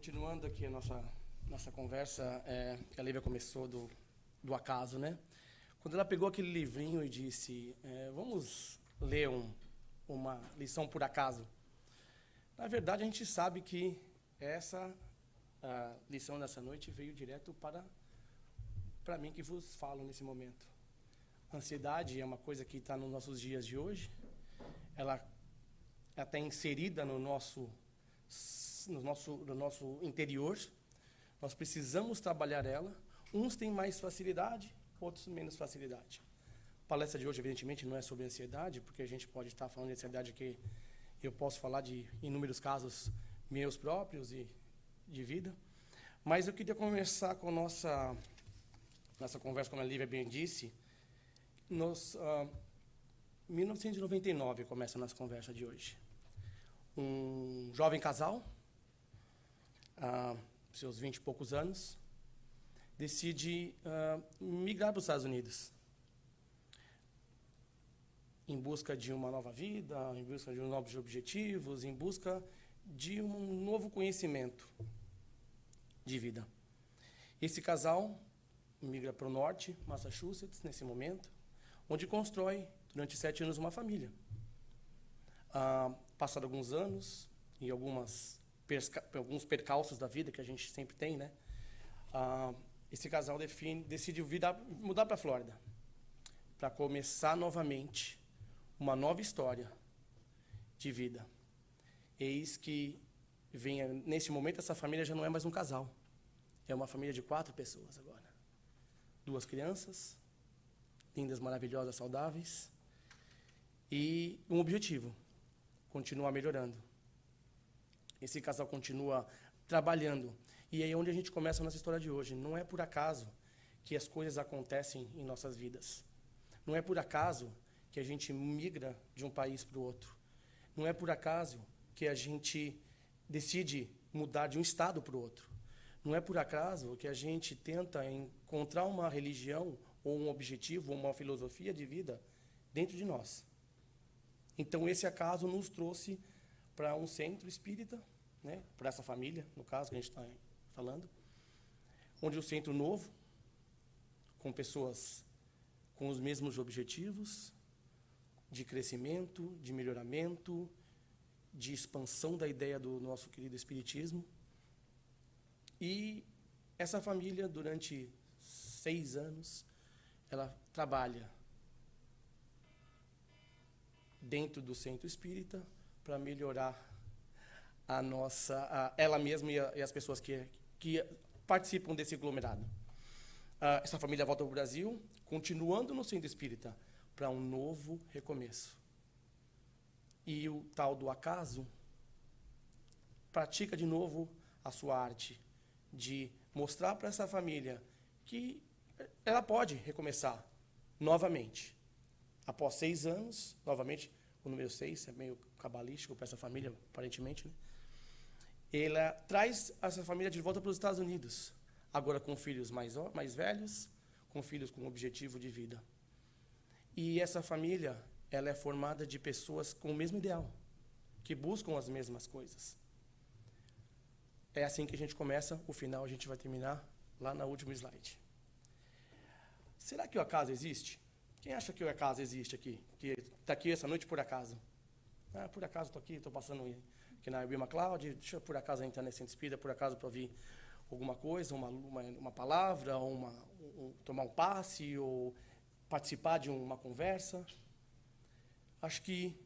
Continuando aqui a nossa conversa, que a Lívia começou do acaso, né? Quando ela pegou aquele livrinho e disse, vamos ler uma lição por acaso. Na verdade, a gente sabe que essa lição dessa noite veio direto para mim que vos falo nesse momento. A ansiedade é uma coisa que está nos nossos dias de hoje. Ela está inserida no nosso interior. Nós precisamos trabalhar ela. Uns têm mais facilidade, outros menos facilidade. A palestra de hoje, evidentemente, não é sobre ansiedade, porque a gente pode estar falando de ansiedade que eu posso falar de inúmeros casos meus próprios e de vida. Mas eu queria começar com nossa conversa, como a Lívia bem disse. 1999 começa a nossa conversa de hoje. Um jovem casal, seus 20 e poucos anos, decide migrar para os Estados Unidos, em busca de uma nova vida, em busca de novos objetivos, em busca de um novo conhecimento de vida. Esse casal migra para o norte, Massachusetts, nesse momento, onde constrói, durante 7 anos, uma família. Passado alguns anos, e alguns percalços da vida que a gente sempre tem, né? Esse casal decide mudar para a Flórida, para começar novamente uma nova história de vida. Eis que, nesse momento, essa família já não é mais um casal. É uma família de 4 pessoas agora. 2 crianças, lindas, maravilhosas, saudáveis, e um objetivo: continuar melhorando. Esse casal continua trabalhando. E é onde a gente começa a nossa história de hoje. Não é por acaso que as coisas acontecem em nossas vidas. Não é por acaso que a gente migra de um país para o outro. Não é por acaso que a gente decide mudar de um estado para o outro. Não é por acaso que a gente tenta encontrar uma religião, ou um objetivo, ou uma filosofia de vida dentro de nós. Então, esse acaso nos trouxe para um centro espírita, né, para essa família, no caso que a gente está falando, onde o centro novo, com pessoas com os mesmos objetivos, de crescimento, de melhoramento, de expansão da ideia do nosso querido Espiritismo. E essa família, durante 6 anos, ela trabalha dentro do centro espírita para melhorar ela mesma e as pessoas que participam desse aglomerado. Essa família volta para o Brasil, continuando no centro espírita, para um novo recomeço. E o tal do acaso pratica de novo a sua arte de mostrar para essa família que ela pode recomeçar novamente. Após 6 anos, novamente, o número 6 é meio cabalístico para essa família, aparentemente, né? Ela traz essa família de volta para os Estados Unidos, agora com filhos mais velhos, com filhos com objetivo de vida. E essa família, ela é formada de pessoas com o mesmo ideal, que buscam as mesmas coisas. É assim que a gente começa, o final a gente vai terminar lá no último slide. Será que o acaso existe? Quem acha que o acaso existe aqui? Que está aqui essa noite por acaso? Por acaso estou aqui, estou passando aqui na Will MacLeod, deixa eu por acaso entrar nesse centro espírita, por acaso para ouvir alguma coisa, uma palavra, ou tomar um passe, ou participar de uma conversa. Acho que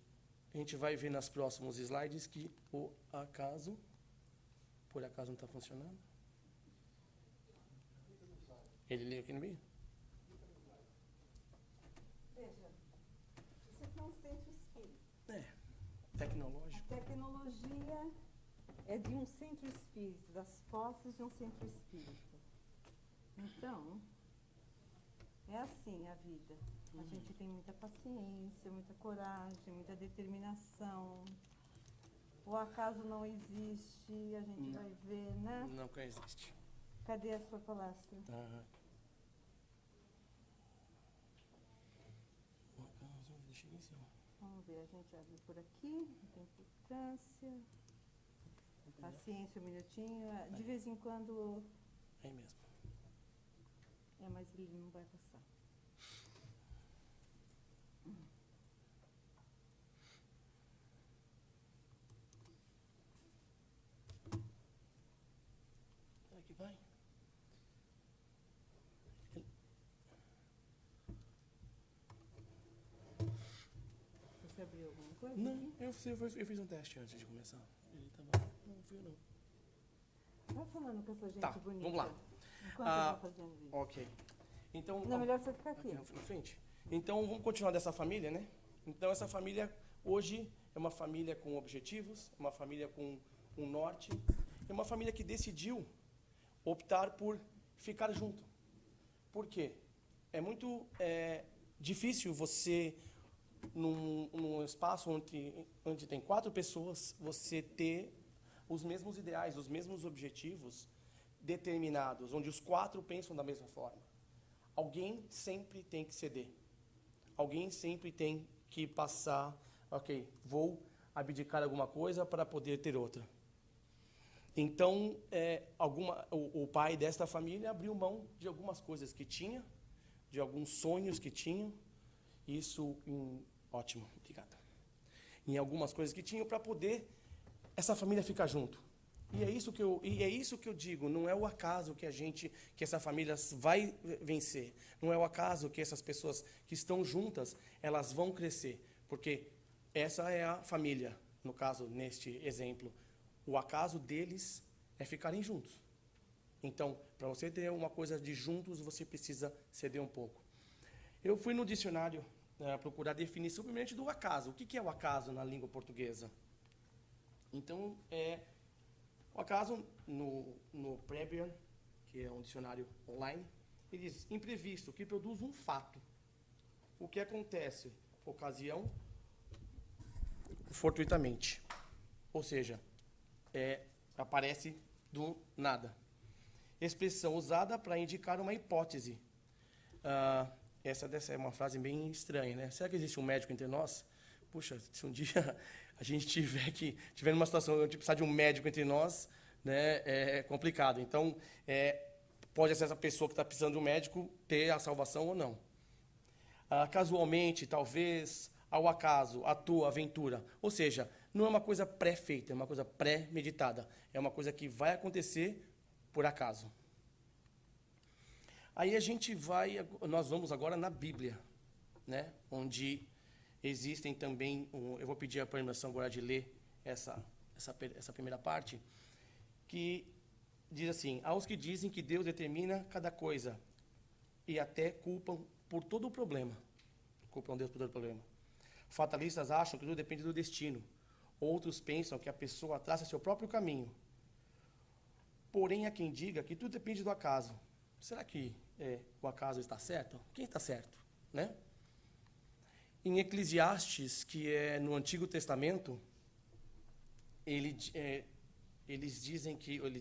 a gente vai ver nos próximos slides que o acaso, por acaso não está funcionando? Ele lê aqui no meio? Veja, isso aqui é um centro espírita. Tecnológico. A tecnologia é de um centro espírita, das posses de um centro espírita. Então, é assim a vida. A gente tem muita paciência, muita coragem, muita determinação. O acaso não existe, a gente vai ver, né? Nunca existe. Cadê a sua palestra? Deixa eu ver. Vamos ver, a gente abre por aqui, não tem importância. Paciência, um minutinho. De vez em quando... Aí mesmo. Mas ele não vai passar. Será que vai? Você abriu alguma coisa? Não, eu fiz um teste antes de começar. Ele tava... Não fui não. Vai falando com essa gente Tá, bonita. vamos lá. Enquanto eu vou fazendo isso. Ok. Então, Não, é melhor você ficar aqui. na frente. Então, vamos continuar dessa família, né? Então, essa família, hoje, é uma família com objetivos, uma família com um norte, é uma família que decidiu optar por ficar junto. Por quê? É muito difícil você, num espaço onde tem 4 pessoas, você ter os mesmos ideais, os mesmos objetivos determinados, onde os 4 pensam da mesma forma. Alguém sempre tem que ceder. Alguém sempre tem que passar, ok, vou abdicar alguma coisa para poder ter outra. Então, o pai desta família abriu mão de algumas coisas que tinha, de alguns sonhos que tinham, isso, ótimo, obrigado. Em algumas coisas que tinham para poder essa família ficar junto. E é isso que eu digo, não é o acaso que essa família vai vencer. Não é o acaso que essas pessoas que estão juntas, elas vão crescer. Porque essa é a família, no caso, neste exemplo. O acaso deles é ficarem juntos. Então, para você ter uma coisa de juntos, você precisa ceder um pouco. Eu fui no dicionário procurar a definição, primeiramente, do acaso. O que é o acaso na língua portuguesa? Então, o acaso, no Prebian, que é um dicionário online, ele diz imprevisto, que produz um fato. O que acontece, ocasião, fortuitamente. Ou seja, aparece do nada. Expressão usada para indicar uma hipótese. Essa é uma frase bem estranha, né? Será que existe um médico entre nós? Puxa, se um dia a gente tiver numa situação onde precisar de um médico entre nós, né, é complicado. Então, pode ser essa pessoa que está precisando de um médico ter a salvação ou não. Casualmente, talvez, ao acaso, à toa, aventura. Ou seja, não é uma coisa pré-feita, é uma coisa pré-meditada. É uma coisa que vai acontecer por acaso. Aí nós vamos agora na Bíblia, né, onde existem também, eu vou pedir a permissão agora de ler essa primeira parte, que diz assim: aos que dizem que Deus determina cada coisa e até culpam por todo o problema. Culpam Deus por todo o problema. Fatalistas acham que tudo depende do destino. Outros pensam que a pessoa traça seu próprio caminho. Porém, há quem diga que tudo depende do acaso. Será que o acaso está certo? Quem está certo, né? Em Eclesiastes, que é no Antigo Testamento, ele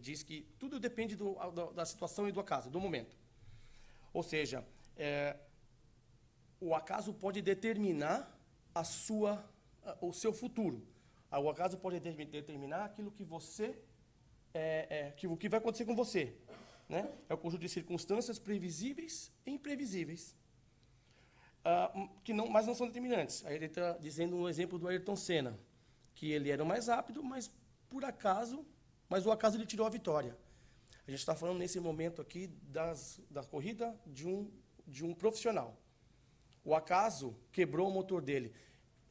diz que tudo depende da situação e do acaso, do momento. Ou seja, o acaso pode determinar o seu futuro. O acaso pode determinar aquilo que você o que vai acontecer com você, né? É o conjunto de circunstâncias previsíveis e imprevisíveis, mas não são determinantes. Aí ele está dizendo um exemplo do Ayrton Senna, que ele era o mais rápido, mas o acaso ele tirou a vitória. A gente está falando nesse momento aqui da corrida de um profissional. O acaso quebrou o motor dele.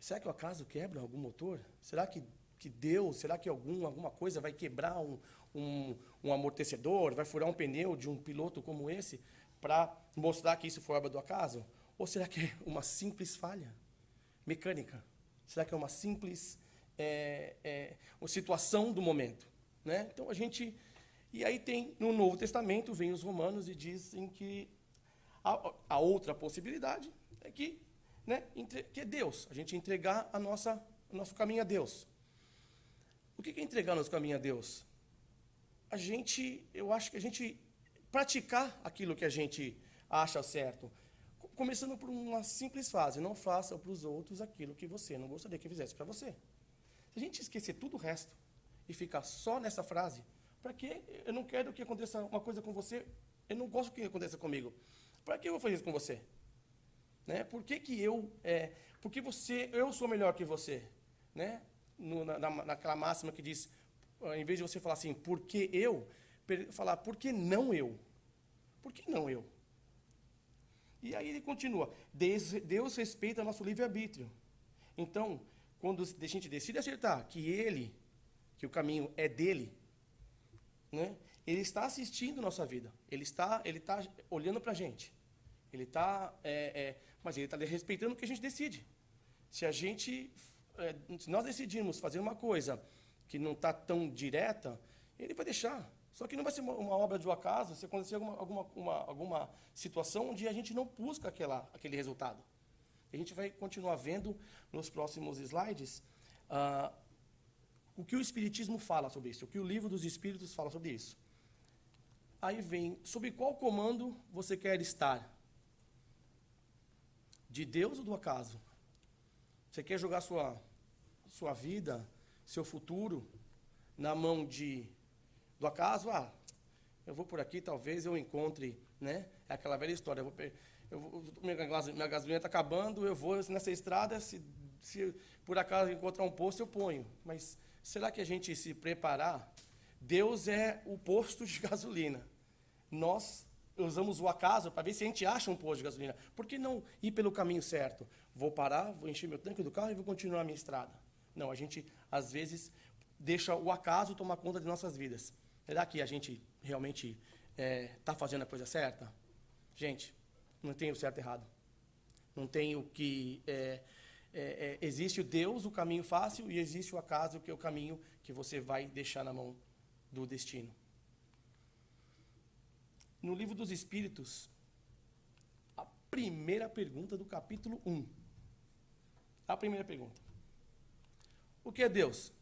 Será que o acaso quebra algum motor? Será que Deus, será que alguma coisa vai quebrar um amortecedor, vai furar um pneu de um piloto como esse para mostrar que isso foi obra do acaso? Ou será que é uma simples falha mecânica? Será que é uma simples uma situação do momento, né? Então e aí tem no Novo Testamento vem os romanos e dizem que a outra possibilidade é que é Deus, a gente entregar o nosso caminho a Deus. O que é entregar nosso caminho a Deus? Eu acho que a gente praticar aquilo que a gente acha certo, começando por uma simples frase: não faça para os outros aquilo que você não gostaria que fizesse para você. Se a gente esquecer tudo o resto e ficar só nessa frase, para que eu não quero que aconteça uma coisa com você, eu não gosto que aconteça comigo. Para que eu vou fazer isso com você? Né? Por que porque eu sou melhor que você? Né? Naquela máxima que diz, em vez de você falar assim, por que eu, falar, por que não eu? Por que não eu? E aí ele continua, Deus respeita nosso livre-arbítrio. Então, quando a gente decide acertar que o caminho é dele, né? Ele está assistindo nossa vida, ele está olhando para a gente, mas ele está respeitando o que a gente decide. Se nós decidimos fazer uma coisa que não está tão direta, ele vai deixar. Só que não vai ser uma obra de acaso se acontecer alguma situação onde a gente não busca aquele resultado. A gente vai continuar vendo nos próximos slides o que o Espiritismo fala sobre isso, o que o Livro dos Espíritos fala sobre isso. Aí vem, sob qual comando você quer estar? De Deus ou do acaso? Você quer jogar sua vida, seu futuro, na mão do acaso? Eu vou por aqui, talvez eu encontre, né? É aquela velha história, minha gasolina está acabando, eu vou nessa estrada, se por acaso encontrar um posto, eu ponho. Mas será que a gente se preparar? Deus é o posto de gasolina. Nós usamos o acaso para ver se a gente acha um posto de gasolina. Por que não ir pelo caminho certo? Vou parar, vou encher meu tanque do carro e vou continuar a minha estrada. Não, a gente, às vezes, deixa o acaso tomar conta de nossas vidas. Será que a gente realmente está fazendo a coisa certa? Gente, não tem o certo e errado. Não tem o que... existe o Deus, o caminho fácil, e existe o acaso, que é o caminho que você vai deixar na mão do destino. No Livro dos Espíritos, a primeira pergunta do capítulo 1. A primeira pergunta. O que é Deus?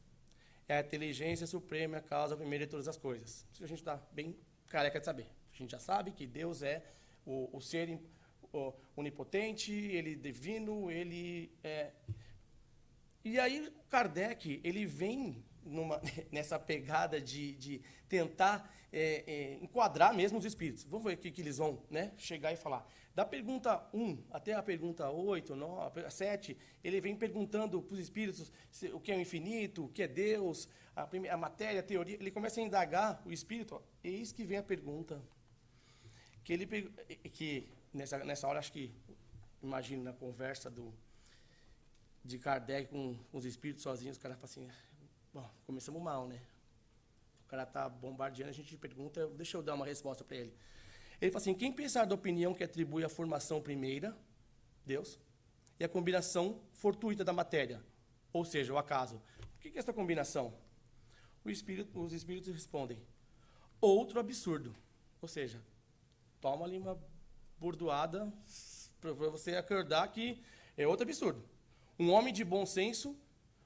É a inteligência suprema, a causa primeira de todas as coisas. Isso a gente está bem careca de saber. A gente já sabe que Deus é o ser onipotente, ele divino, ele é... E aí Kardec, ele vem nessa pegada de tentar enquadrar mesmo os espíritos. Vamos ver o que eles vão, né, chegar e falar. Da pergunta 1 até a pergunta 8, 9, 7, ele vem perguntando para os espíritos o que é o infinito, o que é Deus, a matéria, a teoria. Ele começa a indagar o espírito. Ó, eis que vem a pergunta. Que nessa hora, acho que, imagino, na conversa de Kardec com os espíritos sozinhos, o cara fala assim, bom, começamos mal, né? O cara está bombardeando, a gente pergunta, deixa eu dar uma resposta para ele. Ele fala assim, quem pensar da opinião que atribui a formação primeira, Deus, e a combinação fortuita da matéria, ou seja, o acaso. O que é essa combinação? Os espíritos respondem, outro absurdo. Ou seja, toma ali uma bordoada para você acordar que é outro absurdo. Um homem de bom senso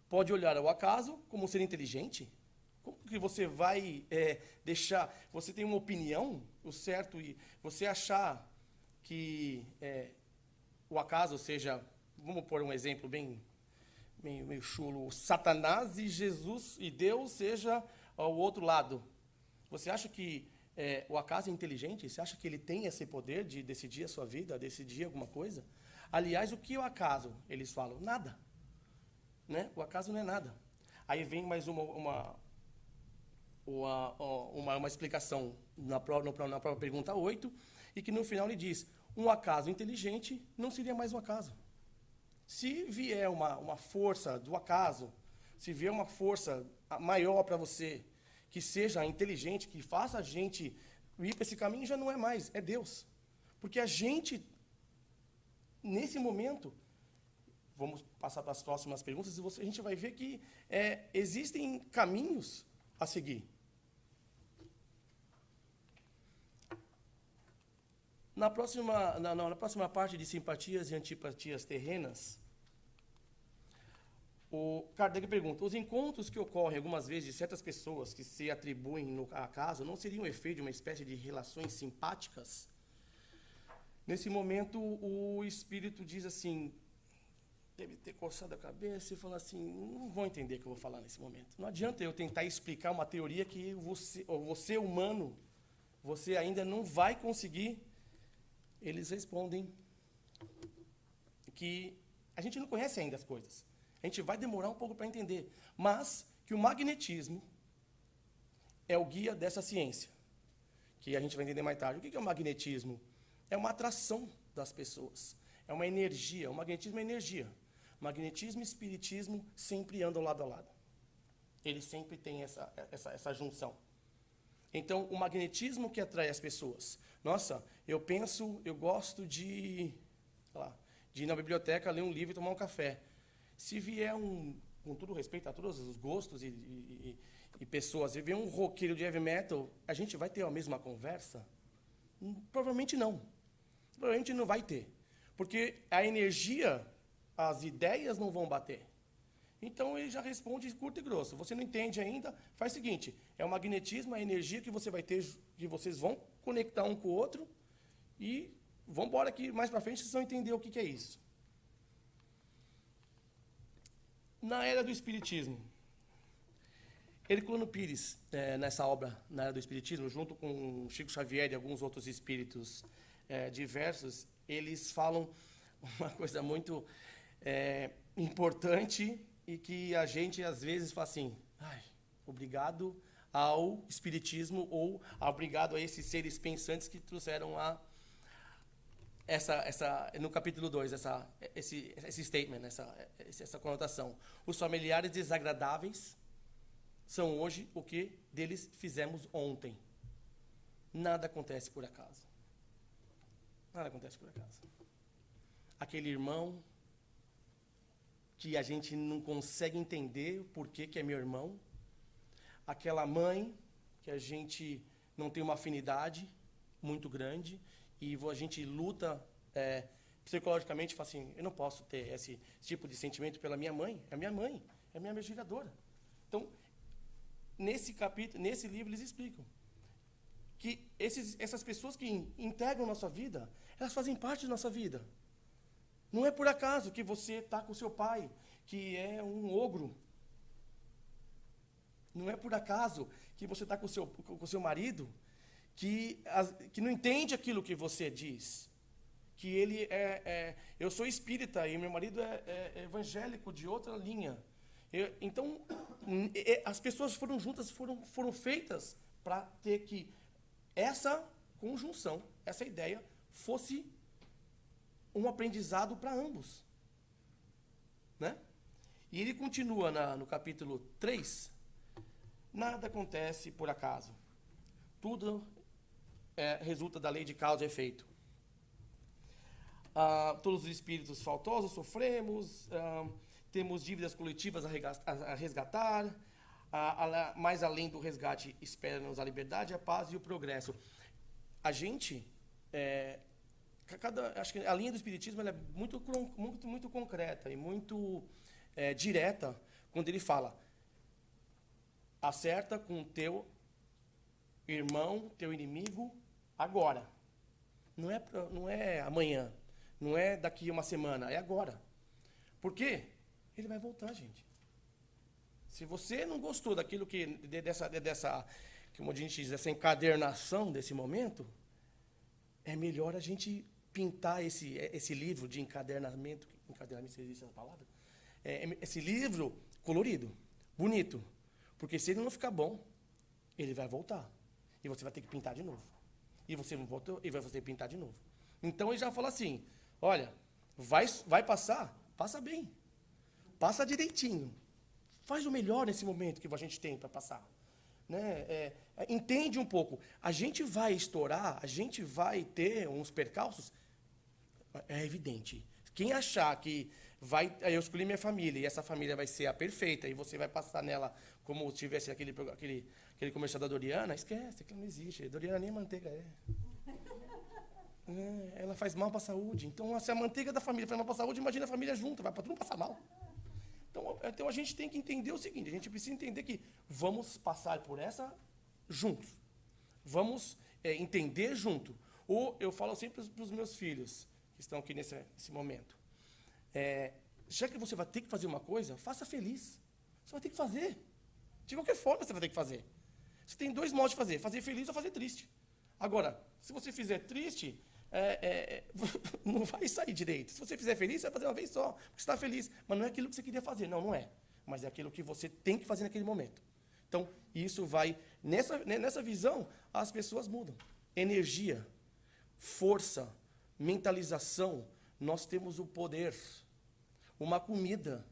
pode olhar ao acaso como um ser inteligente? Como que você vai deixar... Você tem uma opinião, o certo, e você achar que o acaso seja... Vamos pôr um exemplo meio chulo. Satanás e Jesus e Deus seja ao outro lado. Você acha que o acaso é inteligente? Você acha que ele tem esse poder de decidir a sua vida, decidir alguma coisa? Aliás, o que é o acaso? Eles falam, nada. Né? O acaso não é nada. Aí vem mais uma explicação na própria pergunta 8, e que no final ele diz, um acaso inteligente não seria mais um acaso. Se vier uma força do acaso, se vier uma força maior para você, que seja inteligente, que faça a gente ir para esse caminho, já não é mais, é Deus. Porque a gente, nesse momento, vamos passar para as próximas perguntas, e a gente vai ver que existem caminhos a seguir. Na próxima parte de simpatias e antipatias terrenas, o Kardec pergunta, os encontros que ocorrem algumas vezes de certas pessoas que se atribuem no acaso não seriam efeito de uma espécie de relações simpáticas? Nesse momento, o espírito diz assim, deve ter coçado a cabeça e falou assim, não vão entender o que eu vou falar nesse momento. Não adianta eu tentar explicar uma teoria que você humano, você ainda não vai conseguir. Eles respondem que a gente não conhece ainda as coisas. A gente vai demorar um pouco para entender. Mas que o magnetismo é o guia dessa ciência, que a gente vai entender mais tarde. O que é o magnetismo? É uma atração das pessoas. É uma energia. O magnetismo é energia. Magnetismo e espiritismo sempre andam lado a lado. Eles sempre têm essa junção. Então, o magnetismo que atrai as pessoas. Nossa, eu gosto de, sei lá, de ir na biblioteca, ler um livro e tomar um café. Se vier com todo respeito a todos os gostos e pessoas, e vier um roqueiro de heavy metal, a gente vai ter a mesma conversa? Provavelmente não. Provavelmente não vai ter. Porque a energia, as ideias não vão bater. Então, ele já responde curto e grosso. Você não entende ainda? Faz o seguinte, é o magnetismo, a energia que você vai ter, que vocês vão conectar um com o outro, e vamos embora que mais para frente vocês vão entender o que é isso. Na era do Espiritismo, Herculano Pires, nessa obra, na era do Espiritismo, junto com Chico Xavier e alguns outros espíritos diversos, eles falam uma coisa muito importante e que a gente, às vezes, fala assim, obrigado ao Espiritismo ou obrigado a esses seres pensantes que trouxeram no capítulo 2, esse statement, essa conotação. Os familiares desagradáveis são hoje o que deles fizemos ontem. Nada acontece por acaso. Nada acontece por acaso. Aquele irmão que a gente não consegue entender por que é meu irmão. Aquela mãe que a gente não tem uma afinidade muito grande e a gente luta psicologicamente, fala assim, eu não posso ter esse tipo de sentimento pela minha mãe, é minha mãe, é minha mediadora. Então, nesse capítulo, nesse livro, eles explicam que essas pessoas que integram nossa vida, elas fazem parte da nossa vida. Não é por acaso que você está com seu pai, que é um ogro. Não é por acaso que você está com o seu marido, que não entende aquilo que você diz. Que ele eu sou espírita e meu marido é evangélico de outra linha. Então, as pessoas foram juntas, foram feitas para ter que essa conjunção, essa ideia, fosse um aprendizado para ambos. Né? E ele continua no capítulo 3, nada acontece por acaso. Tudo resulta da lei de causa e efeito. Todos os espíritos faltosos sofremos, temos dívidas coletivas a resgatar, mais além do resgate, espera-nos a liberdade, a paz e o progresso. A gente, acho que a linha do Espiritismo ela é muito concreta e muito direta quando ele fala, acerta com o teu irmão, teu inimigo, agora. Não é amanhã, não é daqui a uma semana, é agora. Por quê? Ele vai voltar, gente. Se você não gostou daquilo dessa, como a gente diz, essa encadernação desse momento, é melhor a gente pintar esse livro de encadernamento se existe essa palavra, esse livro colorido, bonito, porque se ele não ficar bom, ele vai voltar, e você vai ter que pintar de novo, e você não voltou, e vai ter que pintar de novo. Então ele já fala assim, olha, vai passar, passa bem, passa direitinho, faz o melhor nesse momento que a gente tem para passar. Né? Entende um pouco. A gente vai estourar, a gente vai ter uns percalços, é evidente. Quem achar que eu escolhi minha família e essa família vai ser a perfeita e você vai passar nela como se tivesse aquele comercial da Doriana, esquece, que não existe. Doriana nem manteiga é. Ela faz mal para a saúde. Então, se a manteiga da família faz mal para a saúde, imagina a família junto, vai para todo mundo passar mal. Então, a gente tem que entender o seguinte, a gente precisa entender que vamos passar por essa juntos. Vamos entender junto. Ou eu falo sempre para os meus filhos, que estão aqui nesse momento, já que você vai ter que fazer uma coisa, faça feliz. Você vai ter que fazer. De qualquer forma, você vai ter que fazer. Você tem dois modos de fazer feliz ou fazer triste. Agora, se você fizer triste, não vai sair direito. Se você fizer feliz, você vai fazer uma vez só, porque você está feliz. Mas não é aquilo que você queria fazer, não é. Mas é aquilo que você tem que fazer naquele momento. Então, isso vai... Nessa visão, as pessoas mudam. Energia, força, mentalização, nós temos o poder. Uma comida,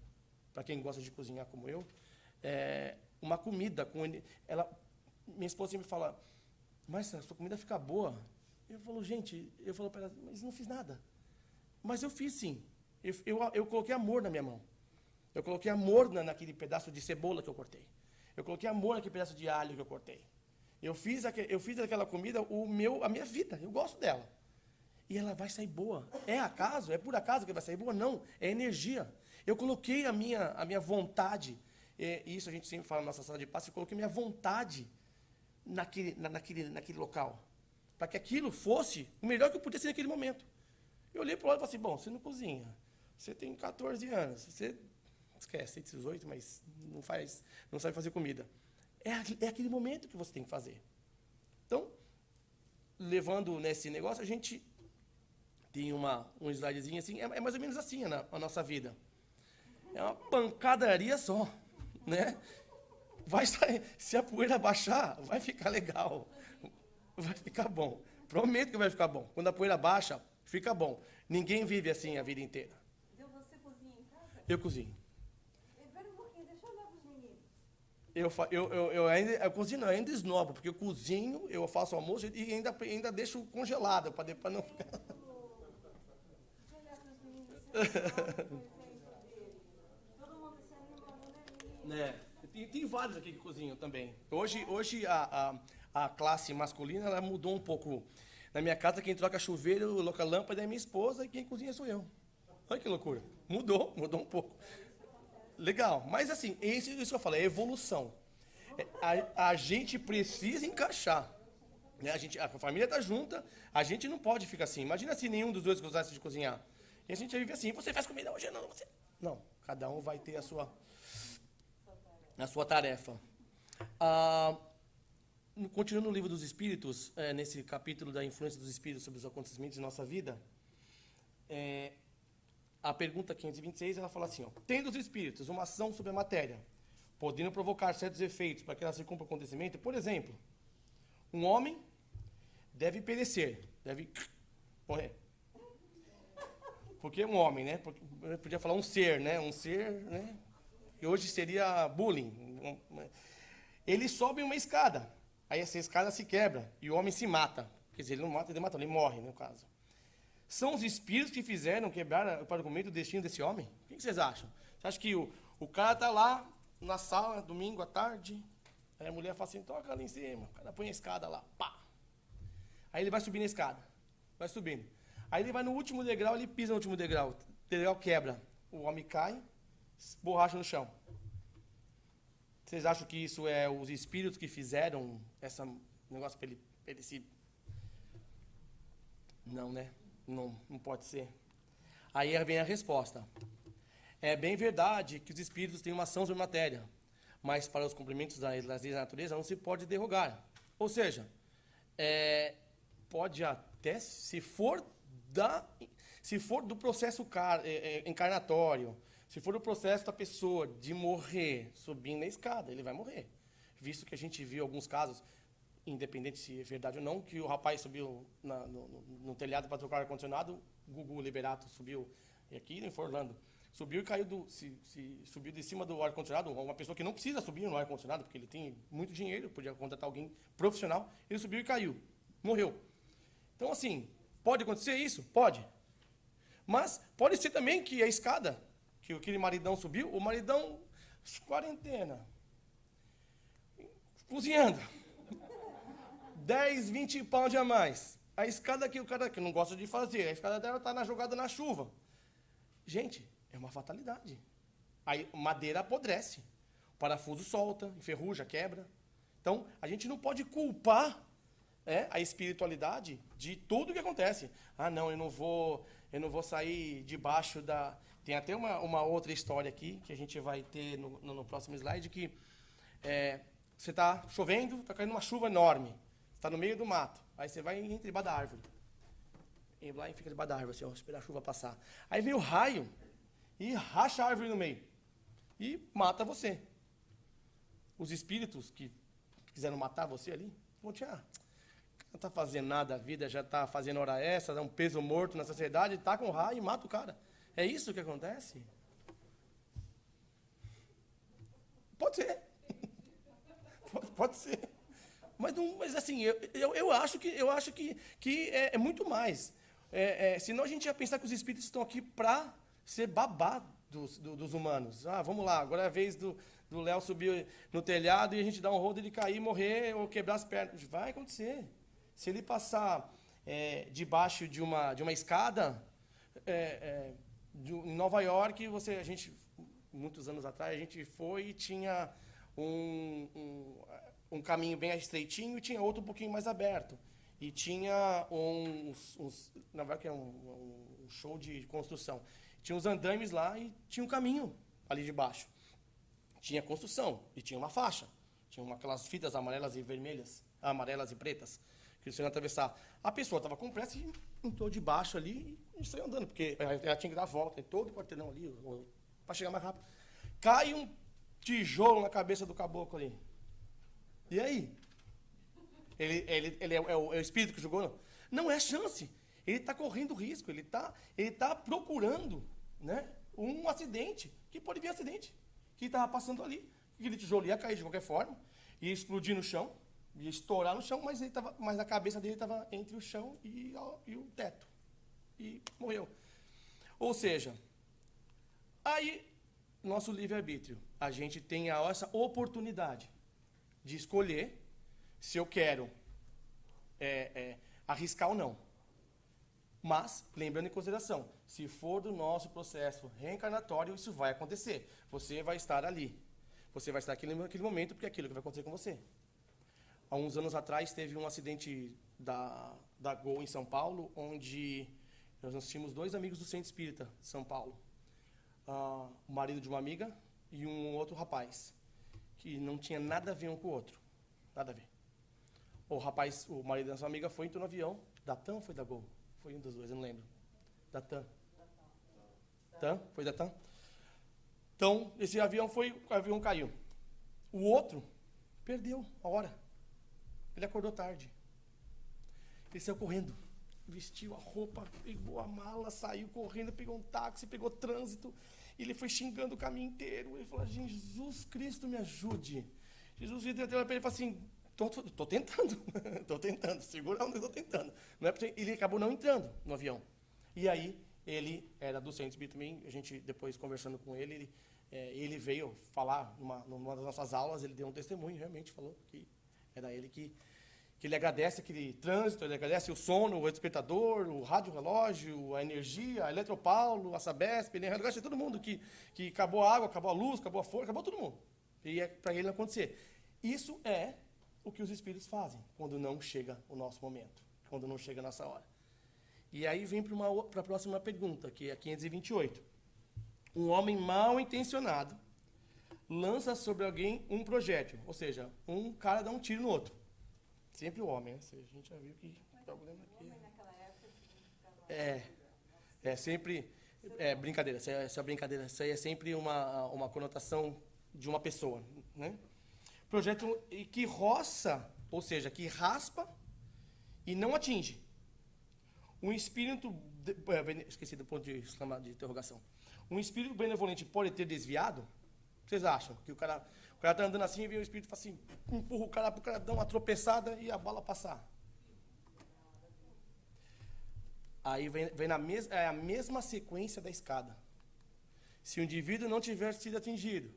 para quem gosta de cozinhar como eu, uma comida com... Minha esposa sempre fala, mas a sua comida fica boa. Eu falo para ela, mas não fiz nada. Mas eu fiz sim. Eu coloquei amor na minha mão. Eu coloquei amor naquele pedaço de cebola que eu cortei. Eu coloquei amor naquele pedaço de alho que eu cortei. Eu fiz daquela comida a minha vida. Eu gosto dela. E ela vai sair boa. É acaso? É por acaso que vai sair boa? Não. É energia. Eu coloquei a minha vontade. E isso a gente sempre fala na nossa sala de passe. Eu coloquei minha vontade naquele local. Para que aquilo fosse o melhor que eu podia ser naquele momento. Eu olhei para o lado e falei assim, bom, você não cozinha. Você tem 14 anos. Você esquece, tem 18, mas não sabe fazer comida. É aquele momento que você tem que fazer. Então, levando nesse negócio, a gente tem um slidezinho assim, é mais ou menos assim a nossa vida. É uma pancadaria só, né? Vai sair, se a poeira baixar, vai ficar legal. Vai ficar bom. Prometo que vai ficar bom. Quando a poeira baixa, fica bom. Ninguém vive assim a vida inteira. Então você cozinha em casa? Eu cozinho. Espera um pouquinho, deixa eu olhar para os meninos. Eu cozinho, eu ainda esnobo, porque eu cozinho, eu faço almoço e ainda deixo congelado, para não ficar... Deixa eu olhar para os meninos. Você é o exemplo deles. Todo mundo se animando, né? Tem vários aqui que cozinham também. Hoje a classe masculina ela mudou um pouco. Na minha casa, quem troca chuveiro, coloca lâmpada é minha esposa e quem cozinha sou eu. Olha que loucura. Mudou um pouco. Legal. Mas assim, isso que eu falo, é evolução. A gente precisa encaixar. Né? A família está junta, a gente não pode ficar assim. Imagina se nenhum dos dois gostasse de cozinhar. E a gente vive assim, você faz comida hoje, não, você... Não, cada um vai ter a sua tarefa. Continuando no livro dos Espíritos, nesse capítulo da influência dos Espíritos sobre os acontecimentos de nossa vida, a pergunta 526, ela fala assim, ó, tendo os Espíritos uma ação sobre a matéria, podendo provocar certos efeitos para que ela se cumpra o acontecimento, por exemplo, um homem deve perecer, deve morrer. Porque é um homem, né? Eu podia falar um ser, né? Um ser, né? Que hoje seria bullying. Ele sobe uma escada. Aí essa escada se quebra e o homem se mata. Quer dizer, ele não mata, ele morre, no caso. São os espíritos que fizeram quebrar o argumento do destino desse homem? O que vocês acham? Você acha que o cara está lá na sala, domingo à tarde, aí a mulher fala assim, toca ali em cima, o cara põe a escada lá, pá. Aí ele vai subir na escada, vai subindo. Aí ele vai no último degrau, ele pisa no último degrau, o degrau quebra, o homem cai, borracha no chão. Vocês acham que isso é os espíritos que fizeram esse negócio para ele se... Não, né? Não pode ser. Aí vem a resposta. É bem verdade que os espíritos têm uma ação sobre a matéria, mas para os cumprimentos das leis da natureza não se pode derrogar. Ou seja, pode até, se for do processo encarnatório, se for o processo da pessoa de morrer subindo na escada, ele vai morrer. Visto que a gente viu alguns casos, independente se é verdade ou não, que o rapaz subiu no telhado para trocar o ar-condicionado, o Gugu Liberato subiu, aqui em Orlando, subiu e caiu, subiu de cima do ar-condicionado, uma pessoa que não precisa subir no ar-condicionado, porque ele tem muito dinheiro, podia contratar alguém profissional, ele subiu e caiu, morreu. Então, assim, pode acontecer isso? Pode. Mas pode ser também que a escada, que aquele maridão subiu, o maridão, quarentena, cozinhando, 10, 20 pounds a mais. A escada que o cara que não gosta de fazer, a escada dela está jogada na chuva. Gente, é uma fatalidade. Aí madeira apodrece, o parafuso solta, enferruja, quebra. Então, a gente não pode culpar a espiritualidade de tudo que acontece. Ah, não, eu não vou sair debaixo Tem até uma outra história aqui, que a gente vai ter no próximo slide, que você está chovendo, está caindo uma chuva enorme. Você está no meio do mato. Aí você vai entre debaixo da árvore. E lá e fica debaixo da árvore, assim, ó, esperar a chuva passar. Aí vem o raio e racha a árvore no meio. E mata você. Os espíritos que quiseram matar você ali, vão te, não está fazendo nada, a vida já está fazendo hora extra, dá um peso morto na sociedade, tá com raio e mata o cara. É isso que acontece? Pode ser. Pode ser. Mas assim, eu acho que é muito mais. Senão a gente ia pensar que os espíritos estão aqui para ser babá dos humanos. Vamos lá, agora é a vez do Léo subir no telhado e a gente dar um rodo, ele cair, morrer ou quebrar as pernas. Vai acontecer. Se ele passar debaixo de uma escada, em Nova York, a gente, muitos anos atrás, a gente foi e tinha um caminho bem estreitinho e tinha outro um pouquinho mais aberto. E tinha na verdade, é um show de construção. Tinha uns andames lá e tinha um caminho ali de baixo. Tinha construção e tinha uma faixa. Tinha aquelas fitas amarelas e vermelhas, amarelas e pretas, que você ia atravessar. A pessoa estava com pressa e entrou de baixo ali e saiu andando, porque ela tinha que dar a volta em todo o quarteirão ali, para chegar mais rápido. Cai um tijolo na cabeça do caboclo ali. E aí? Ele é o espírito que jogou? Não é chance. Ele está correndo risco, ele tá procurando, né, um acidente, que pode vir acidente, que estava passando ali. Aquele tijolo ia cair de qualquer forma, ia explodir no chão, ia estourar no chão, mas a cabeça dele estava entre o chão e o teto. E morreu. Ou seja, aí, nosso livre-arbítrio, a gente tem essa oportunidade de escolher se eu quero arriscar ou não. Mas, lembrando em consideração, se for do nosso processo reencarnatório, isso vai acontecer. Você vai estar ali. Você vai estar aqui naquele momento, porque é aquilo que vai acontecer com você. Há uns anos atrás, teve um acidente da Gol em São Paulo, onde nós tínhamos 2 amigos do Centro Espírita de São Paulo. O marido de uma amiga e um outro rapaz, que não tinha nada a ver um com o outro. Nada a ver. O marido dessa amiga entrou no avião, da TAM ou foi da Gol? Foi um dos dois, eu não lembro. Da TAM. TAM? Foi da TAM? Então, esse avião caiu. O outro perdeu a hora. Ele acordou tarde. Ele saiu correndo. Vestiu a roupa, pegou a mala, saiu correndo, pegou um táxi, pegou trânsito. E ele foi xingando o caminho inteiro. Ele falou, Jesus Cristo, me ajude. Jesus Cristo olhou para ele e falou assim, Tô tentando, segura onde eu estou tentando. Não é porque ele acabou não entrando no avião. E aí, ele era do Centro Espírita também, a gente depois conversando com ele, ele veio falar numa das nossas aulas, ele deu um testemunho, realmente falou que era ele que ele agradece aquele trânsito, ele agradece o sono, o despertador, o rádio relógio, a energia, a Eletropaulo, a Sabesp, ele agradece a todo mundo que acabou a água, acabou a luz, acabou a força, acabou todo mundo. E para ele não acontecer. Isso é o que os espíritos fazem quando não chega o nosso momento, quando não chega a nossa hora. E aí vem para a próxima pergunta, que é a 528. Um homem mal intencionado lança sobre alguém um projétil, ou seja, um cara dá um tiro no outro. Sempre o homem, né? A gente já viu que o problema aqui sempre brincadeira, essa brincadeira, isso aí é sempre uma conotação de uma pessoa, né? Projétil que roça, ou seja, que raspa e não atinge. Um espírito... esqueci do ponto de interrogação. Um espírito benevolente pode ter desviado? Vocês acham? Que o cara está andando assim e vem o espírito e fala assim, empurra o cara para o cara dar uma tropeçada e a bala passar. Aí vem a mesma sequência da escada. Se o indivíduo não tiver sido atingido,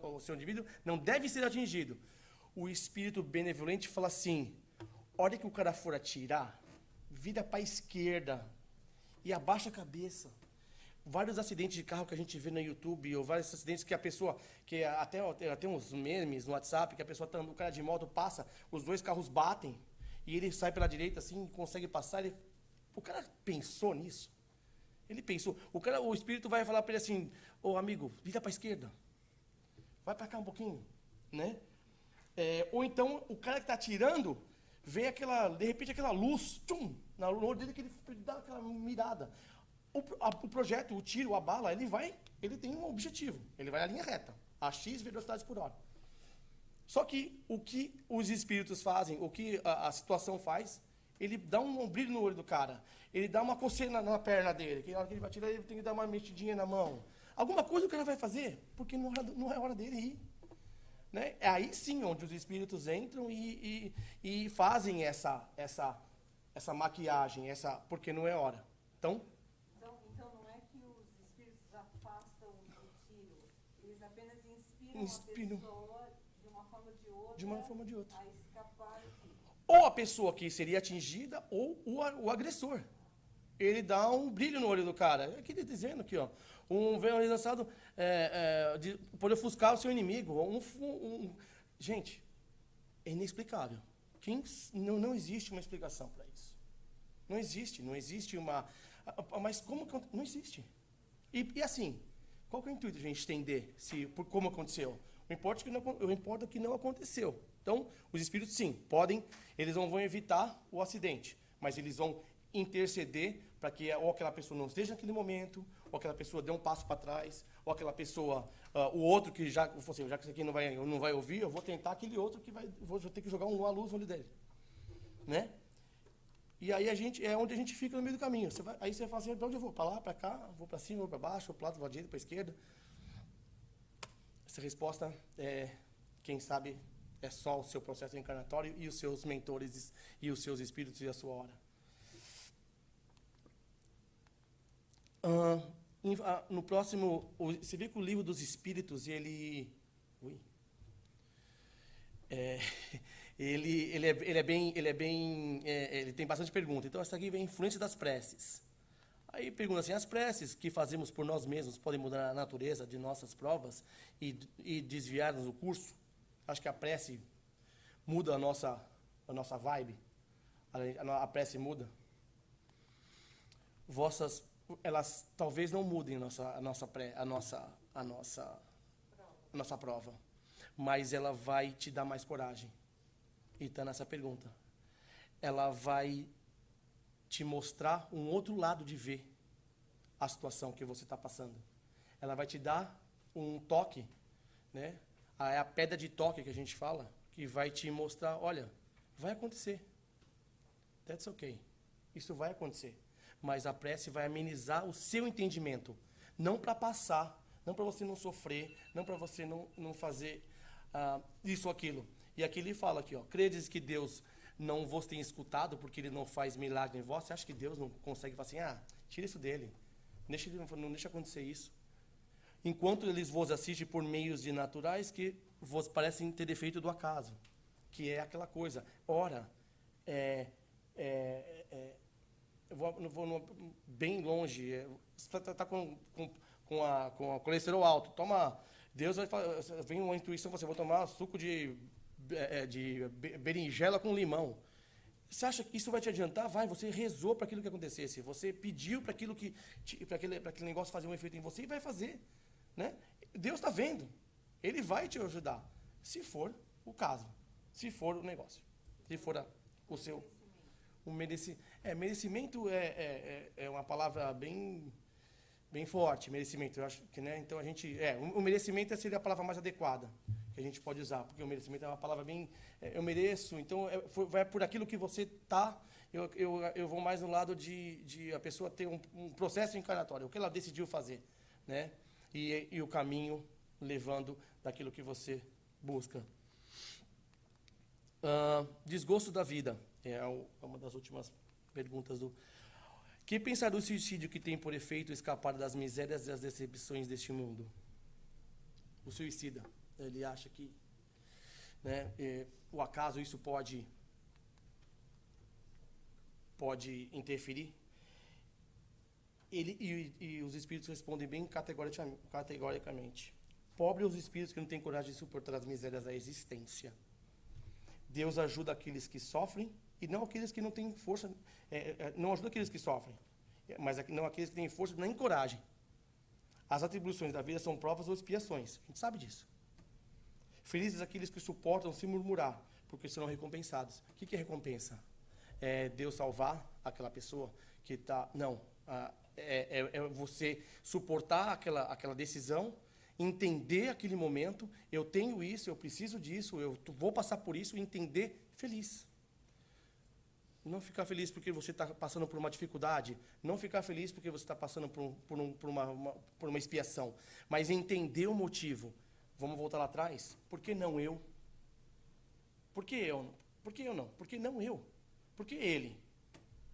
o seu indivíduo não deve ser atingido. O espírito benevolente fala assim, hora que o cara for atirar, vira para a esquerda e abaixa a cabeça. Vários acidentes de carro que a gente vê no YouTube, ou vários acidentes que a pessoa, que até uns memes no WhatsApp, que o cara de moto passa, os 2 carros batem, e ele sai pela direita assim, consegue passar. O cara pensou nisso? Ele pensa, o espírito vai falar para ele assim, ô amigo, vira para a esquerda. Vai para cá um pouquinho, né? Ou então, o cara que está atirando, vê de repente aquela luz, tchum, no olho dele, que ele dá aquela mirada. O projeto, o tiro, a bala, ele tem um objetivo. Ele vai na linha reta, a X velocidades por hora. Só que o que os espíritos fazem, o que a situação faz, ele dá um brilho no olho do cara. Ele dá uma coceira na perna dele. Que na hora que ele vai tirar, ele tem que dar uma mexidinha na mão. Alguma coisa o cara vai fazer, porque não é hora dele ir. Né? É aí sim onde os espíritos entram e fazem essa maquiagem, porque não é hora. Então não é que os espíritos afastam o tiro, eles apenas inspiram a pessoa de uma forma ou de outra, a escapar do tiro. Ou a pessoa que seria atingida ou o agressor. Ele dá um brilho no olho do cara. É aqui dizendo aqui, ó. Veio lançado pode ofuscar o seu inimigo. Gente, é inexplicável. Não existe uma explicação para isso. Não existe uma... Mas como... Não existe. E assim, qual que é o intuito de a gente entender como aconteceu? O importa é que não aconteceu. Então, os espíritos, sim, eles não vão evitar o acidente, mas eles vão interceder para que ou aquela pessoa não esteja naquele momento, ou aquela pessoa dê um passo para trás, ou aquela pessoa, o outro que já que isso aqui não vai ouvir, eu vou tentar aquele outro vou ter que jogar uma luz no olho dele. Né? E aí é onde a gente fica no meio do caminho. Aí você fala assim, para onde eu vou? Para lá, para cá, vou para cima, vou para baixo, vou para lado, vou para direita, para esquerda. Essa resposta, quem sabe, é só o seu processo encarnatório e os seus mentores e os seus espíritos e a sua hora. No próximo, você vê que o livro dos espíritos, ele tem bastante pergunta. Então essa aqui vem a influência das preces. Aí pergunta assim: as preces que fazemos por nós mesmos podem mudar a natureza de nossas provas e desviar-nos do curso? Acho que a prece muda a nossa vibe. A prece muda. Elas talvez não mudem a nossa prova, mas ela vai te dar mais coragem. E está nessa pergunta. Ela vai te mostrar um outro lado de ver a situação que você está passando. Ela vai te dar um toque, né? É a pedra de toque que a gente fala, que vai te mostrar, olha, vai acontecer. That's okay. Isso vai acontecer. Mas a prece vai amenizar o seu entendimento. Não para passar, não para você não sofrer, não para você não fazer isso ou aquilo. E aqui ele fala aqui, ó, credes que Deus não vos tem escutado porque ele não faz milagre em vós? Você acha que Deus não consegue falar assim, tira isso dele, não deixa acontecer isso. Enquanto eles vos assistem por meios de naturais que vos parecem ter defeito do acaso, que é aquela coisa, ora, eu vou bem longe, você está com a colesterol alto, toma, Deus vai vem uma intuição, você vai tomar suco de berinjela com limão. Você acha que isso vai te adiantar? Você rezou para aquilo que acontecesse, você pediu para aquele negócio fazer um efeito em você e vai fazer. Né? Deus está vendo, Ele vai te ajudar, se for o caso, se for o negócio, se for o seu... Merecimento é uma palavra bem forte, merecimento. Eu acho que, né? Então o merecimento seria a palavra mais adequada que a gente pode usar, porque o merecimento é uma palavra bem, eu mereço. Então vai por aquilo que você tá. Eu vou mais no lado de a pessoa ter um processo encarnatório, o que ela decidiu fazer, né? E o caminho levando daquilo que você busca. Desgosto da vida. É uma das últimas perguntas do... Que pensar do suicídio que tem por efeito escapar das misérias e das decepções deste mundo? O suicida, ele acha que, né, o acaso isso pode interferir? E os espíritos respondem bem categoricamente. Pobre os espíritos que não têm coragem de suportar as misérias da existência. Deus ajuda aqueles que sofrem e não aqueles que não têm força, não ajuda aqueles que sofrem. mas não aqueles que têm força nem coragem. As atribuições da vida são provas ou expiações. A gente sabe disso. Felizes aqueles que suportam sem murmurar, porque serão recompensados. O que é recompensa? É Deus salvar aquela pessoa que está... Não. É você suportar aquela decisão, entender aquele momento, eu tenho isso, eu preciso disso, eu vou passar por isso, e entender feliz. Não ficar feliz porque você está passando por uma dificuldade, não ficar feliz porque você está passando por uma expiação, mas entender o motivo. Vamos voltar lá atrás? Por que não eu? Por que eu? Por que eu não? Por que não eu? Por que ele?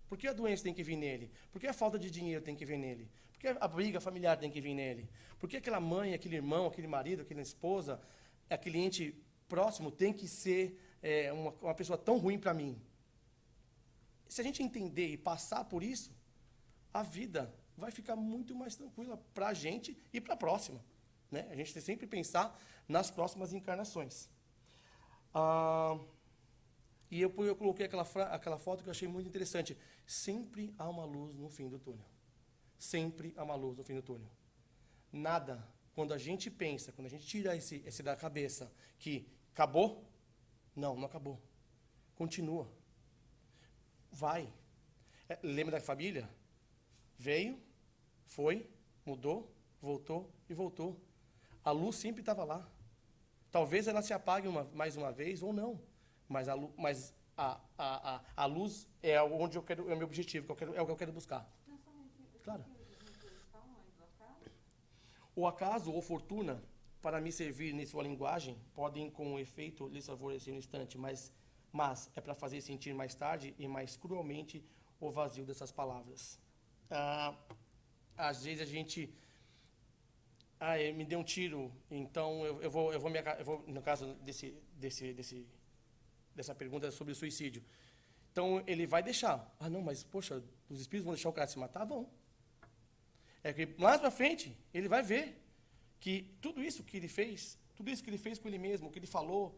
Por que a doença tem que vir nele? Por que a falta de dinheiro tem que vir nele? Por que a briga familiar tem que vir nele? Por que aquela mãe, aquele irmão, aquele marido, aquela esposa, aquele ente próximo tem que ser uma pessoa tão ruim para mim? Se a gente entender e passar por isso, a vida vai ficar muito mais tranquila para a gente e para a próxima. Né? A gente tem sempre que pensar nas próximas encarnações. E eu coloquei aquela foto que eu achei muito interessante. Sempre há uma luz no fim do túnel. Sempre há uma luz no fim do túnel. Nada, quando a gente pensa, quando a gente tira esse da cabeça, que acabou, não acabou. Continua. Vai. Lembra da família? Veio, foi, mudou, voltou e voltou. A luz sempre estava lá. Talvez ela se apague mais uma vez ou não. Mas a luz é onde eu quero, é o meu objetivo, é o que eu quero buscar. Claro. O acaso ou fortuna, para me servir em sua linguagem, podem com efeito lhes favorecer no instante, mas é para fazer sentir mais tarde e mais cruelmente o vazio dessas palavras. Às vezes a gente... me deu um tiro, então eu vou no caso dessa pergunta sobre o suicídio. Então, ele vai deixar. Não, mas, poxa, os espíritos vão deixar o cara se matar? Vão. É que, mais para frente, ele vai ver que tudo isso que ele fez com ele mesmo, que ele falou,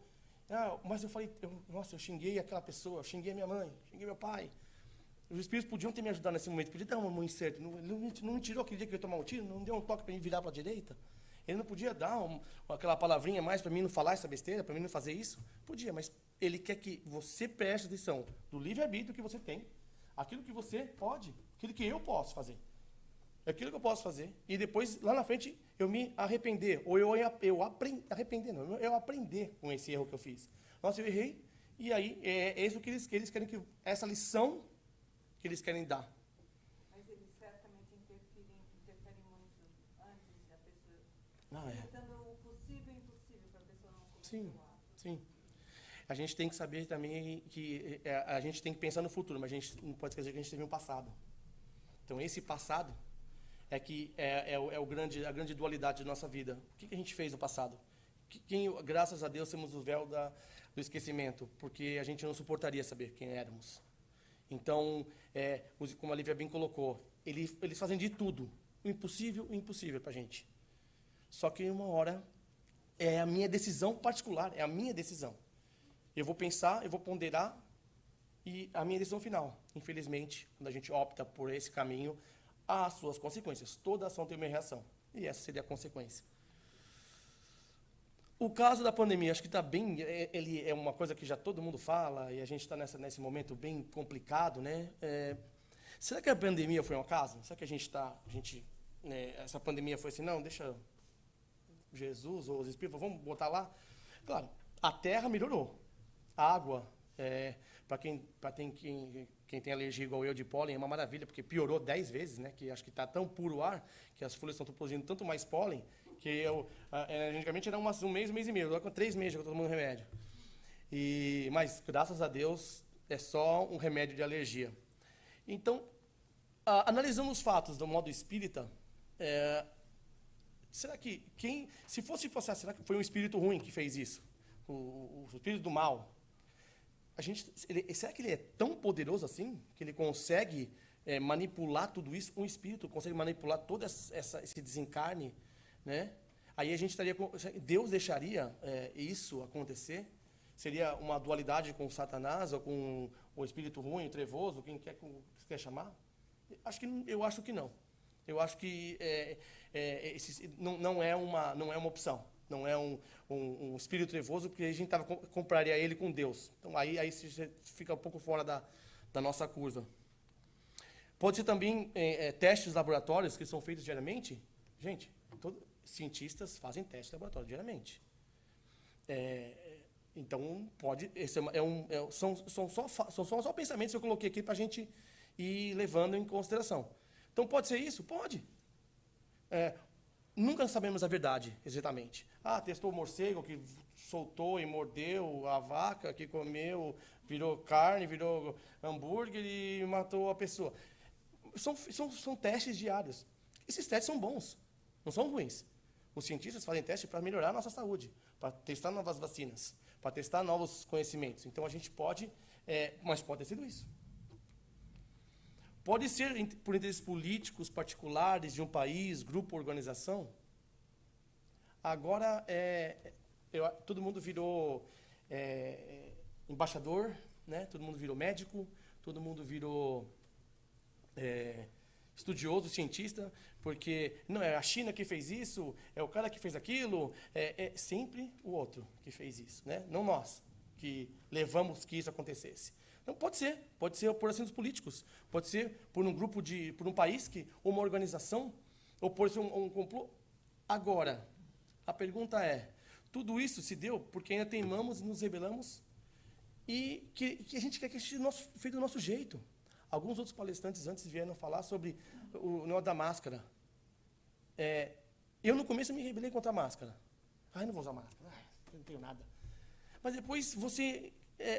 mas eu falei, eu xinguei aquela pessoa, eu xinguei a minha mãe, xinguei meu pai. Os espíritos podiam ter me ajudado nesse momento, podiam dar uma mão incerta. Não me tirou aquele dia que eu ia tomar um tiro, não deu um toque para mim virar para a direita. Ele não podia dar aquela palavrinha mais para mim não falar essa besteira, para mim não fazer isso? Podia, mas ele quer que você preste atenção do livre-arbítrio que você tem, aquilo que você pode, aquilo que eu posso fazer. É aquilo que eu posso fazer. E depois, lá na frente, eu me arrepender. Ou eu aprender com esse erro que eu fiz. Nossa, eu errei, e aí é isso que eles querem, essa lição que eles querem dar. Mas eles certamente interferem muito antes da pessoa. Tentando o possível e impossível para a pessoa não cometer o ato. Sim. A gente tem que saber também que a gente tem que pensar no futuro, mas a gente não pode esquecer que a gente teve um passado. Então, esse passado é que a grande dualidade da nossa vida. O que a gente fez no passado? Graças a Deus, temos o véu do esquecimento, porque a gente não suportaria saber quem éramos. Então, como a Lívia bem colocou, eles fazem de tudo, o impossível para a gente. Só que uma hora é a minha decisão particular, é a minha decisão. Eu vou pensar, eu vou ponderar, e a minha decisão final. Infelizmente, quando a gente opta por esse caminho, há as suas consequências. Toda ação tem uma reação, e essa seria a consequência. O caso da pandemia, acho que está bem, ele é uma coisa que já todo mundo fala, e a gente está nesse momento bem complicado, né? Será que a pandemia foi um acaso? Será que essa pandemia foi assim, não, deixa Jesus ou os espíritos, vamos botar lá? Claro, a terra melhorou, a água, para quem tem alergia igual eu de pólen, é uma maravilha, porque piorou 10 vezes, né? Que acho que está tão puro o ar, que as folhas estão produzindo tanto mais pólen, que antigamente era um mês e meio, agora com 3 meses que eu estou tomando remédio. Mas, graças a Deus, é só um remédio de alergia. Então, analisando os fatos do modo espírita, será que se fosse será que foi um espírito ruim que fez isso? O espírito do mal? Será que ele é tão poderoso assim, que ele consegue manipular tudo isso? Um espírito consegue manipular todo esse desencarne, né? Aí a gente Deus deixaria isso acontecer? Seria uma dualidade com Satanás, ou com o espírito ruim, trevoso, quem quer chamar? Eu acho que não. Eu acho que não é uma opção. Não é um espírito trevoso, porque a gente compraria ele com Deus. Então, aí você fica um pouco fora da nossa curva. Pode ser também testes laboratórios que são feitos diariamente. Gente, cientistas fazem testes laboratórios diariamente. Então, pode. São só pensamentos que eu coloquei aqui para a gente ir levando em consideração. Então, pode ser isso? Pode. Nunca sabemos a verdade, exatamente. Testou o morcego que soltou e mordeu a vaca, que comeu, virou carne, virou hambúrguer e matou a pessoa. São testes diários. Esses testes são bons, não são ruins. Os cientistas fazem testes para melhorar a nossa saúde, para testar novas vacinas, para testar novos conhecimentos. Então, a gente pode, mas pode ter sido isso. Pode ser por interesses políticos particulares de um país, grupo, organização. Agora, todo mundo virou embaixador, né? Todo mundo virou médico, todo mundo virou estudioso, cientista, porque não é a China que fez isso, é o cara que fez aquilo, é sempre o outro que fez isso, né? Não nós que levamos que isso acontecesse. Então, pode ser por assuntos políticos, pode ser por um grupo por um país, uma organização, ou por ser um complô. Agora, a pergunta é, tudo isso se deu porque ainda teimamos e nos rebelamos e que a gente quer que seja feito do nosso jeito. Alguns outros palestrantes antes vieram falar sobre o negócio da máscara. Eu, no começo, me rebelei contra a máscara. Eu não vou usar máscara, eu não tenho nada. Mas depois você...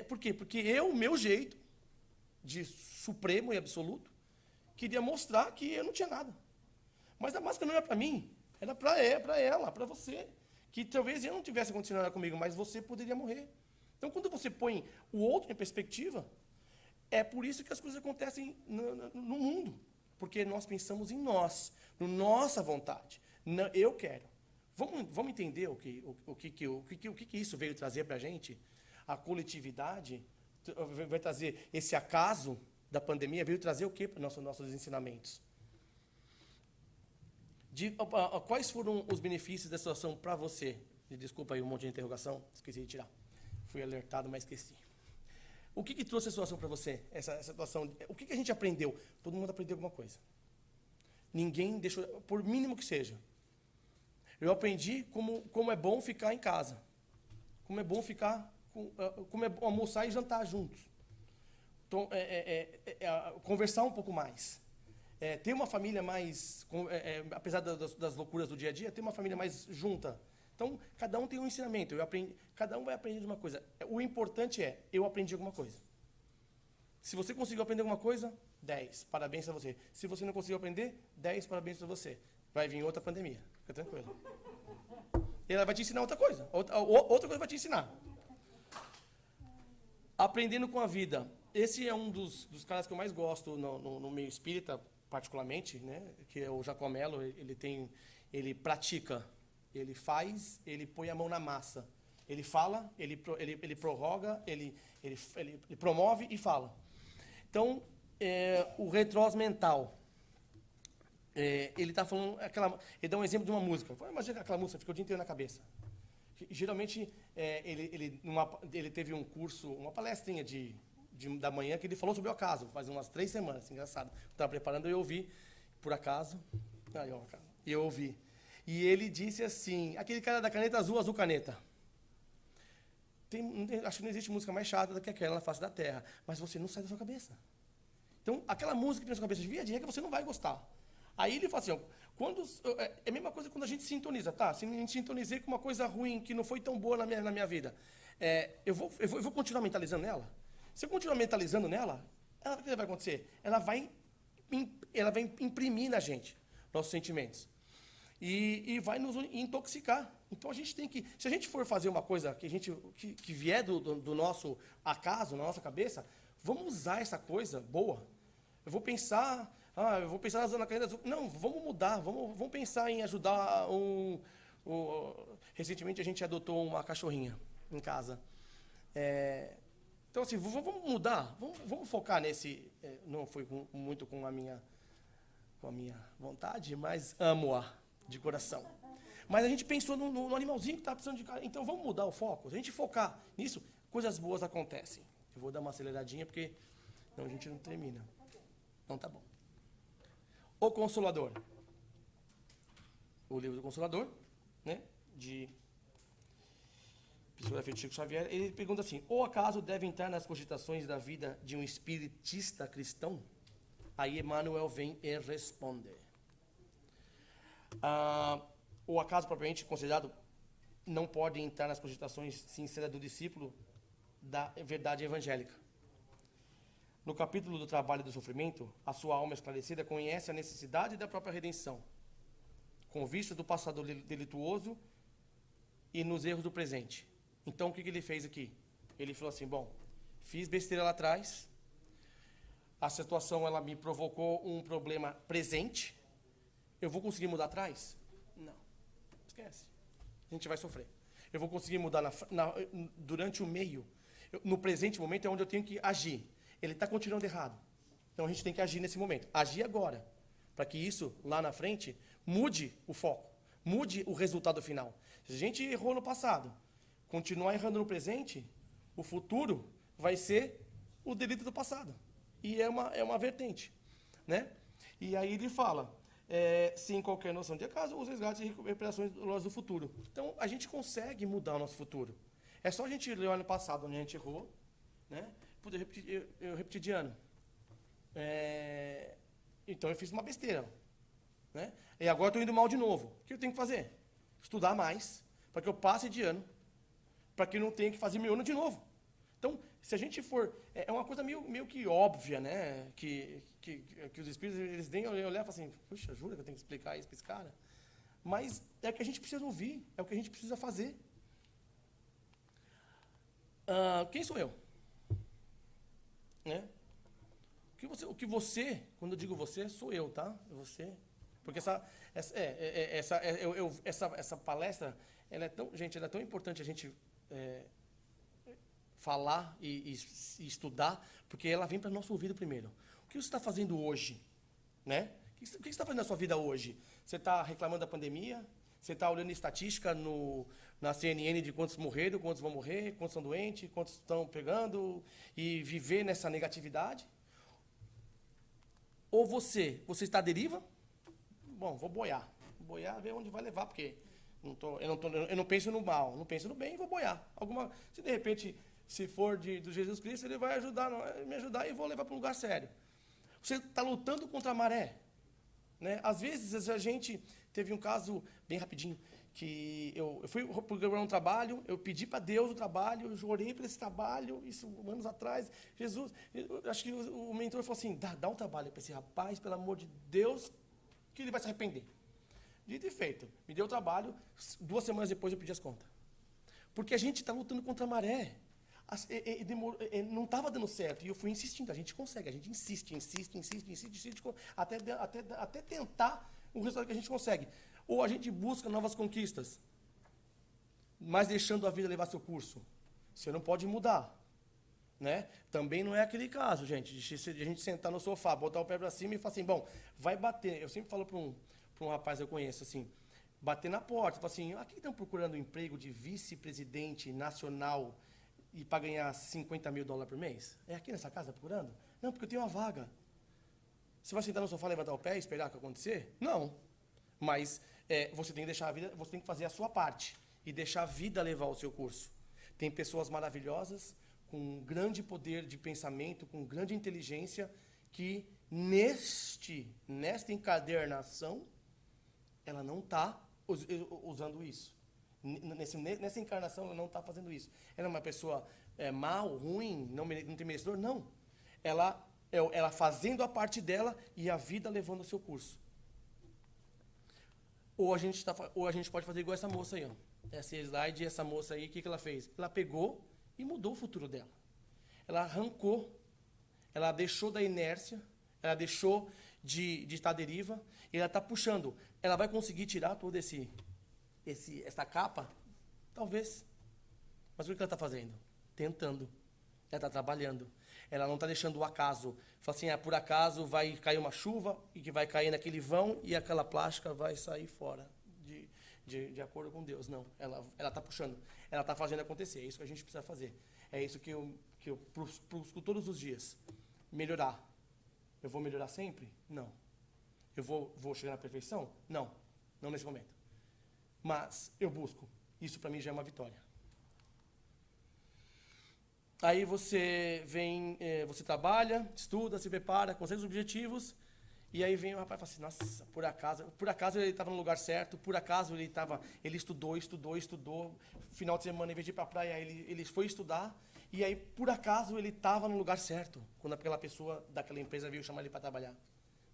por quê? Porque eu, meu jeito, de supremo e absoluto, queria mostrar que eu não tinha nada. Mas a máscara não era para mim, era para ela, para você. Que talvez eu não tivesse acontecido nada comigo, mas você poderia morrer. Então, quando você põe o outro em perspectiva, é por isso que as coisas acontecem no mundo. Porque nós pensamos em nós, na nossa vontade. Eu quero. Vamos entender o que isso veio trazer para a gente? A coletividade vai trazer esse acaso da pandemia, veio trazer o que para nossos ensinamentos? Quais foram os benefícios dessa situação para você? Desculpa aí um monte de interrogação, esqueci de tirar. Fui alertado, mas esqueci. O que trouxe a situação para você? Essa situação, o que a gente aprendeu? Todo mundo aprendeu alguma coisa. Ninguém deixou, por mínimo que seja. Eu aprendi como é bom ficar em casa. Como é bom como é bom almoçar e jantar juntos. Então, conversar um pouco mais. Ter uma família mais, apesar das loucuras do dia a dia, ter uma família mais junta. Então, cada um tem um ensinamento. Cada um vai aprender uma coisa. O importante eu aprendi alguma coisa. Se você conseguiu aprender alguma coisa, 10, parabéns para você. Se você não conseguiu aprender, 10, parabéns para você. Vai vir outra pandemia, fica tranquilo. Ela vai te ensinar outra coisa. Outra coisa vai te ensinar. Aprendendo com a vida. Esse é um dos caras que eu mais gosto no meio espírita, particularmente, né? Que é o Jacó Mello. Ele pratica, ele faz, ele põe a mão na massa. Ele fala, ele prorroga, ele promove e fala. Então, o retrós mental. Ele está falando, ele dá um exemplo de uma música. Imagina que aquela música fica o dia inteiro na cabeça. Geralmente, ele teve um curso, uma palestrinha da manhã, que ele falou sobre o acaso, faz umas 3 semanas, engraçado. Estava preparando, eu ouvi, por acaso, eu ouvi. E ele disse assim, aquele cara da caneta azul, azul caneta. Acho que não existe música mais chata do que aquela na face da terra, mas você não sai da sua cabeça. Então, aquela música que tem na sua cabeça de via de regra, você não vai gostar. Aí ele fala assim, é a mesma coisa quando a gente sintoniza, tá? Se a gente sintonizei com uma coisa ruim, que não foi tão boa na minha vida, eu vou continuar mentalizando nela? Se eu continuar mentalizando nela, o que vai acontecer? Ela vai imprimir na gente nossos sentimentos. E vai nos intoxicar. Então, a gente tem que... Se a gente for fazer uma coisa que vier do nosso acaso, na nossa cabeça, vamos usar essa coisa boa. Eu vou pensar na caneta azul. Não, vamos mudar. Vamos pensar em ajudar recentemente, a gente adotou uma cachorrinha em casa. Então, assim, vamos mudar. Vamos focar nesse... não foi muito com a minha com a minha vontade, mas amo-a de coração. Mas a gente pensou no animalzinho que está precisando de carinho. Então vamos mudar o foco. Se a gente focar nisso, coisas boas acontecem. Eu vou dar uma aceleradinha porque senão a gente não termina. Então tá bom. O Consolador. O livro do Consolador, né? De psicografia de Chico Xavier. Ele pergunta assim: ou acaso deve entrar nas cogitações da vida de um espiritista cristão? Aí Emmanuel vem e responde. O acaso propriamente considerado não pode entrar nas cogitações sinceras do discípulo da verdade evangélica. No capítulo do trabalho e do sofrimento, a sua alma esclarecida conhece a necessidade da própria redenção, com vista do passado delituoso e nos erros do presente. Então, o que ele fez aqui? Ele falou assim: bom, fiz besteira lá atrás, a situação ela me provocou um problema presente, eu vou conseguir mudar atrás? Não, esquece, a gente vai sofrer. Eu vou conseguir mudar durante o meio, no presente momento é onde eu tenho que agir. Ele está continuando errado, então a gente tem que agir nesse momento, agir agora, para que isso, lá na frente, mude o foco, mude o resultado final. Se a gente errou no passado, continuar errando no presente, o futuro vai ser o delito do passado. E é uma vertente, né? E aí ele fala, sem qualquer noção de acaso, os resgates e recuperações dolorosas do futuro. Então, a gente consegue mudar o nosso futuro. É só a gente olhar no passado, onde a gente errou, né? Eu repeti de ano. Então, eu fiz uma besteira, né? E agora eu estou indo mal de novo. O que eu tenho que fazer? Estudar mais, para que eu passe de ano, para que eu não tenha que fazer meu ano de novo. Então, se a gente for... É uma coisa meio que óbvia, né? Que os espíritos, eles vêm olhar e falam assim: puxa, jura que eu tenho que explicar isso para esse cara? Mas é o que a gente precisa ouvir, é o que a gente precisa fazer. Quem sou eu? Né? O que você, quando eu digo você, sou eu, tá? Você. Porque essa palestra, ela é tão importante a gente falar e estudar, porque ela vem para o nosso ouvido primeiro. O que você está fazendo hoje? Né? O que você está fazendo na sua vida hoje? Você está reclamando da pandemia? Você está olhando estatística na CNN de quantos morreram, quantos vão morrer, quantos estão doentes, quantos estão pegando, e viver nessa negatividade? Ou você está à deriva? Bom, vou boiar, ver onde vai levar, porque eu não penso no mal, não penso no bem, vou boiar. Se de repente, se for do Jesus Cristo, ele vai me ajudar e vou levar para um lugar sério. Você está lutando contra a maré, né? Às vezes a gente teve um caso bem rapidinho, que eu fui programar um trabalho, eu pedi para Deus o trabalho, eu orei para esse trabalho, isso anos atrás. Acho que o mentor falou assim: dá um trabalho para esse rapaz, pelo amor de Deus, que ele vai se arrepender. Dito e feito, me deu o trabalho, 2 semanas depois eu pedi as contas. Porque a gente está lutando contra a maré. Não estava dando certo, e eu fui insistindo. A gente consegue, a gente insiste, até tentar o resultado que a gente consegue. Ou a gente busca novas conquistas, mas deixando a vida levar seu curso. Você não pode mudar, né? Também não é aquele caso, gente, de a gente sentar no sofá, botar o pé para cima e falar assim: bom, vai bater. Eu sempre falo para um rapaz que eu conheço assim, bater na porta, falar assim: aqui estão procurando um emprego de vice-presidente nacional e para ganhar $50 mil por mês? É aqui nessa casa procurando? Não, porque eu tenho uma vaga. Você vai sentar no sofá, levantar o pé e esperar o que acontecer? Não. Mas você tem que deixar a vida, você tem que fazer a sua parte e deixar a vida levar o seu curso. Tem pessoas maravilhosas, com grande poder de pensamento, com grande inteligência, que nesta encadernação, ela não está usando isso. Nessa encarnação, ela não está fazendo isso. Ela é uma pessoa mal, ruim, não tem merecedor? Não. Ela fazendo a parte dela e a vida levando o seu curso. Ou a gente pode fazer igual essa moça aí, ó. Essa slide, essa moça aí, o que ela fez? Ela pegou e mudou o futuro dela. Ela arrancou, ela deixou da inércia, ela deixou de estar à deriva, e ela está puxando. Ela vai conseguir tirar toda essa capa? Talvez. Mas o que ela está fazendo? Tentando. Ela está trabalhando. Ela não está deixando o acaso. Fala assim, por acaso vai cair uma chuva e que vai cair naquele vão e aquela plástica vai sair fora, de acordo com Deus. Não, ela está puxando, ela está fazendo acontecer. É isso que a gente precisa fazer. É isso que eu busco todos os dias. Melhorar. Eu vou melhorar sempre? Não. Eu vou chegar na perfeição? Não. Não nesse momento. Mas eu busco. Isso para mim já é uma vitória. Aí você vem, você trabalha, estuda, se prepara, consegue os objetivos, e aí vem o rapaz e fala assim, nossa, por acaso ele estava no lugar certo, por acaso ele estudou, final de semana, em vez de ir para a praia, ele foi estudar, e aí por acaso ele estava no lugar certo, quando aquela pessoa daquela empresa veio chamar ele para trabalhar.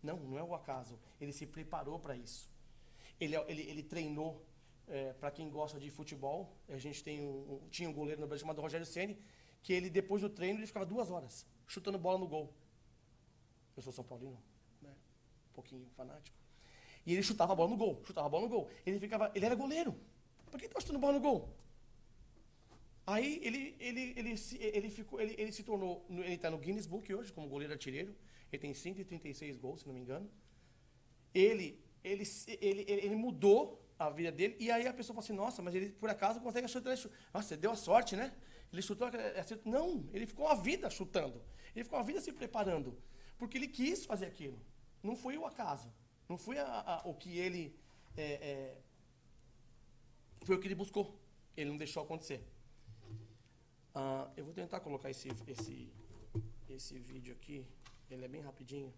Não é o acaso, ele se preparou para isso. Ele treinou, para quem gosta de futebol, a gente tinha um goleiro no Brasil chamado Rogério Ceni, que ele, depois do treino, ele ficava 2 horas chutando bola no gol. Eu sou São Paulino, né? Um pouquinho fanático. E ele chutava a bola no gol. Ele era goleiro. Por que ele estava chutando bola no gol? Aí ele se tornou, ele está no Guinness Book hoje, como goleiro artilheiro. Ele tem 136 gols, se não me engano. Ele mudou a vida dele, e aí a pessoa fala assim, nossa, mas ele por acaso consegue chutar. Nossa, você deu a sorte, né? Ele chutou, não, ele ficou a vida chutando. Ele ficou a vida se preparando. Porque ele quis fazer aquilo. Não foi o acaso. Não foi o que ele... foi o que ele buscou. Ele não deixou acontecer. Eu vou tentar colocar esse vídeo aqui. Ele é bem rapidinho.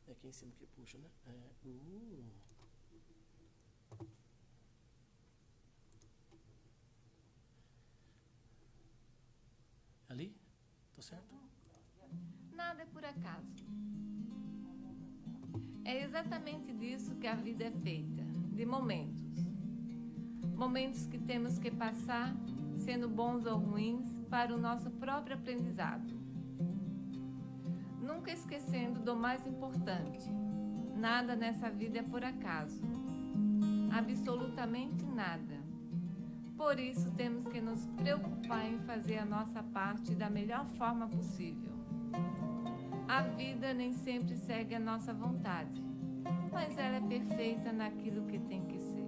É aqui em cima que puxa, né? Ali? Tô certo? Nada é por acaso. É exatamente disso que a vida é feita, de momentos. Momentos que temos que passar, sendo bons ou ruins, para o nosso próprio aprendizado. Nunca esquecendo do mais importante. Nada nessa vida é por acaso. Absolutamente nada. Por isso, temos que nos preocupar em fazer a nossa parte da melhor forma possível. A vida nem sempre segue a nossa vontade, mas ela é perfeita naquilo que tem que ser.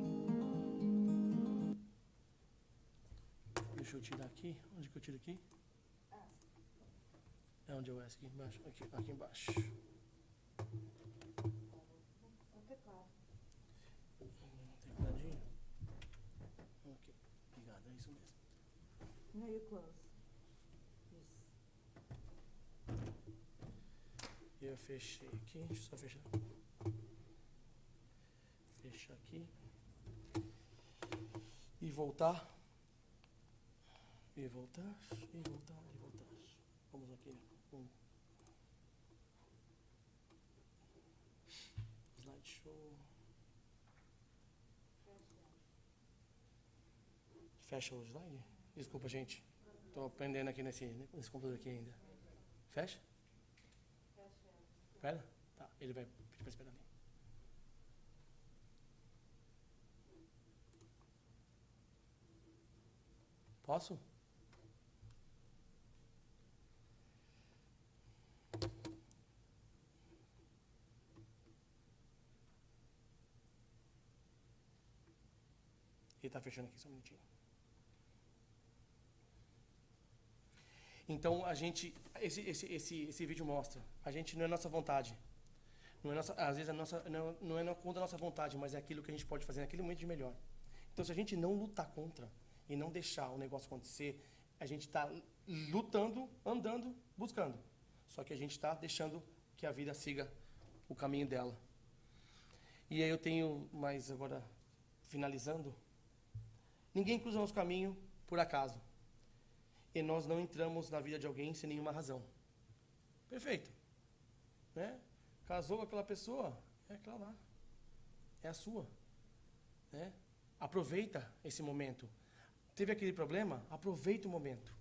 Deixa eu tirar aqui. Onde que eu tiro aqui? É onde eu aqui embaixo. Aqui embaixo. Tecladinho? Ok. Obrigado, é isso mesmo. Now you close. Isso. Eu fechei aqui. Deixa eu só fechar. Fechar aqui. E voltar. E voltar. Vamos aqui. Slideshow. Fecha o slide? Desculpa, gente. Estou aprendendo aqui nesse computador aqui ainda. Fecha? Espera? Tá, ele vai pedir para esperar ali. Posso? Ele está fechando aqui, só um minutinho. Então, esse vídeo mostra, a gente não é nossa vontade. Não é às vezes não é contra a nossa vontade, mas é aquilo que a gente pode fazer naquele momento de melhor. Então, se a gente não lutar contra e não deixar o negócio acontecer, a gente está lutando, andando, buscando. Só que a gente está deixando que a vida siga o caminho dela. E aí eu tenho, mais agora, finalizando, ninguém cruza nosso caminho por acaso. E nós não entramos na vida de alguém sem nenhuma razão. Perfeito. Né? Casou com aquela pessoa, é aquela lá. É a sua. Né? Aproveita esse momento. Teve aquele problema? Aproveita o momento.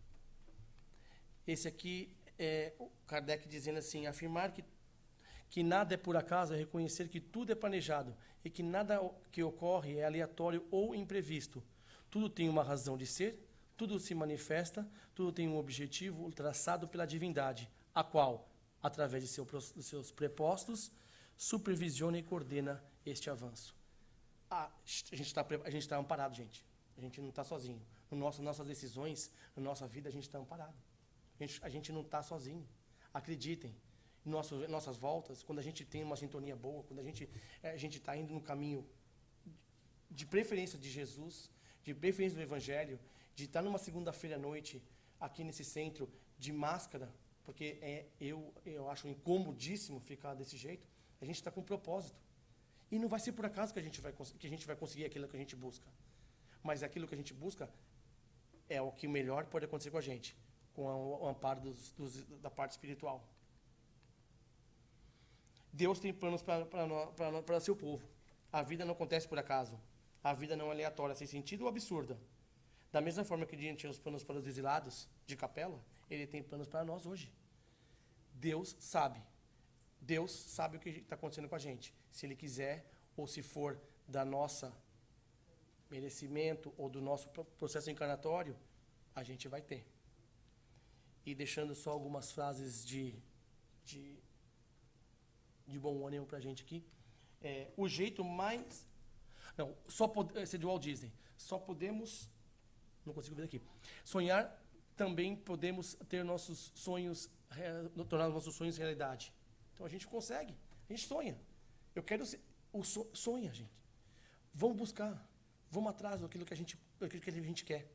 Esse aqui é o Kardec dizendo assim, afirmar que nada é por acaso é reconhecer que tudo é planejado e que nada que ocorre é aleatório ou imprevisto. Tudo tem uma razão de ser, Tudo se manifesta, tudo tem um objetivo traçado pela divindade, a qual, através dos seus prepostos, supervisiona e coordena este avanço. A gente está amparado, gente. A gente não está sozinho. Nossas decisões, na nossa vida, a gente está amparado. A gente não está sozinho. Acreditem, nossas voltas, quando a gente tem uma sintonia boa, quando a gente está indo no caminho de preferência de Jesus, de preferência do Evangelho, de estar numa segunda-feira à noite, aqui nesse centro, de máscara, porque eu acho incomodíssimo ficar desse jeito, a gente está com um propósito. E não vai ser por acaso que a gente vai conseguir aquilo que a gente busca. Mas aquilo que a gente busca é o que melhor pode acontecer com a gente, com o amparo da parte espiritual. Deus tem planos para seu povo. A vida não acontece por acaso. A vida não é aleatória, sem sentido ou absurda. Da mesma forma que ele tinha os planos para os exilados de Capela, ele tem planos para nós hoje. Deus sabe. Deus sabe o que está acontecendo com a gente. Se Ele quiser, ou se for da nossa merecimento, ou do nosso processo encarnatório, a gente vai ter. E deixando só algumas frases de bom ânimo para a gente aqui. O jeito mais... Não, esse é de Walt Disney. Só podemos... Não consigo ver aqui. Sonhar, também podemos ter nossos sonhos, tornar nossos sonhos realidade. Então a gente consegue, a gente sonha. Eu quero ser... Sonha, gente. Vamos buscar, vamos atrás daquilo que a gente quer.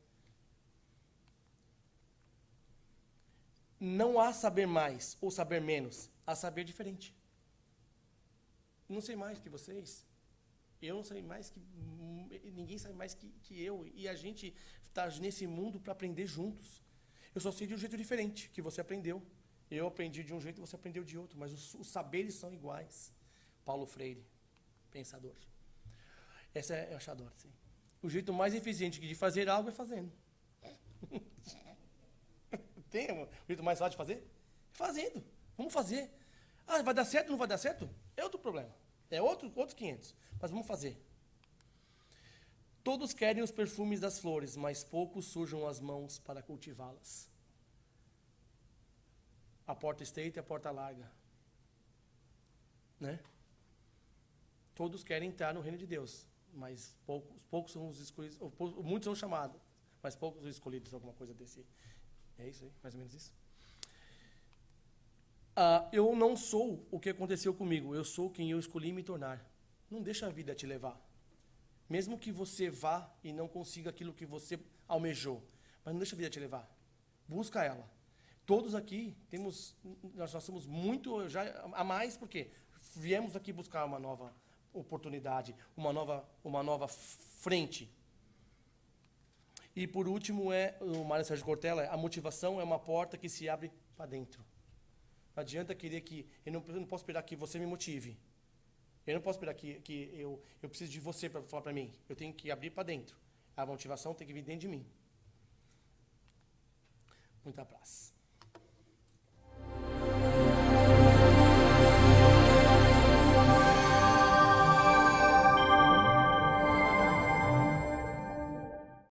Não há saber mais ou saber menos, há saber diferente. Não sei mais que vocês, eu não sei mais que... Ninguém sabe mais que eu, e a gente está nesse mundo para aprender juntos. Eu só sei de um jeito diferente, que você aprendeu. Eu aprendi de um jeito e você aprendeu de outro, mas os saberes são iguais. Paulo Freire, pensador. Essa é a Chador, sim. O jeito mais eficiente de fazer algo é fazendo. Tem um jeito mais fácil de fazer? Fazendo. Vamos fazer. Ah, vai dar certo ou não vai dar certo? É outro problema. É outros 500. Mas vamos fazer. Todos querem os perfumes das flores, mas poucos sujam as mãos para cultivá-las. A porta estreita e a porta larga. Né? Todos querem entrar no reino de Deus, mas poucos são os escolhidos, muitos são chamados, mas poucos são escolhidos, alguma coisa desse. É isso aí, mais ou menos isso. Eu não sou o que aconteceu comigo, eu sou quem eu escolhi me tornar. Não deixa a vida te levar. Mesmo que você vá e não consiga aquilo que você almejou, mas não deixa a vida te levar. Busca ela. Todos aqui nós somos muito já a mais, porque viemos aqui buscar uma nova oportunidade, uma nova frente. E por último o Mário Sérgio Cortella, a motivação é uma porta que se abre para dentro. Não adianta querer que... Eu não posso esperar que você me motive. Eu não posso esperar que eu preciso de você para falar para mim. Eu tenho que abrir para dentro. A motivação tem que vir dentro de mim. Muita paz.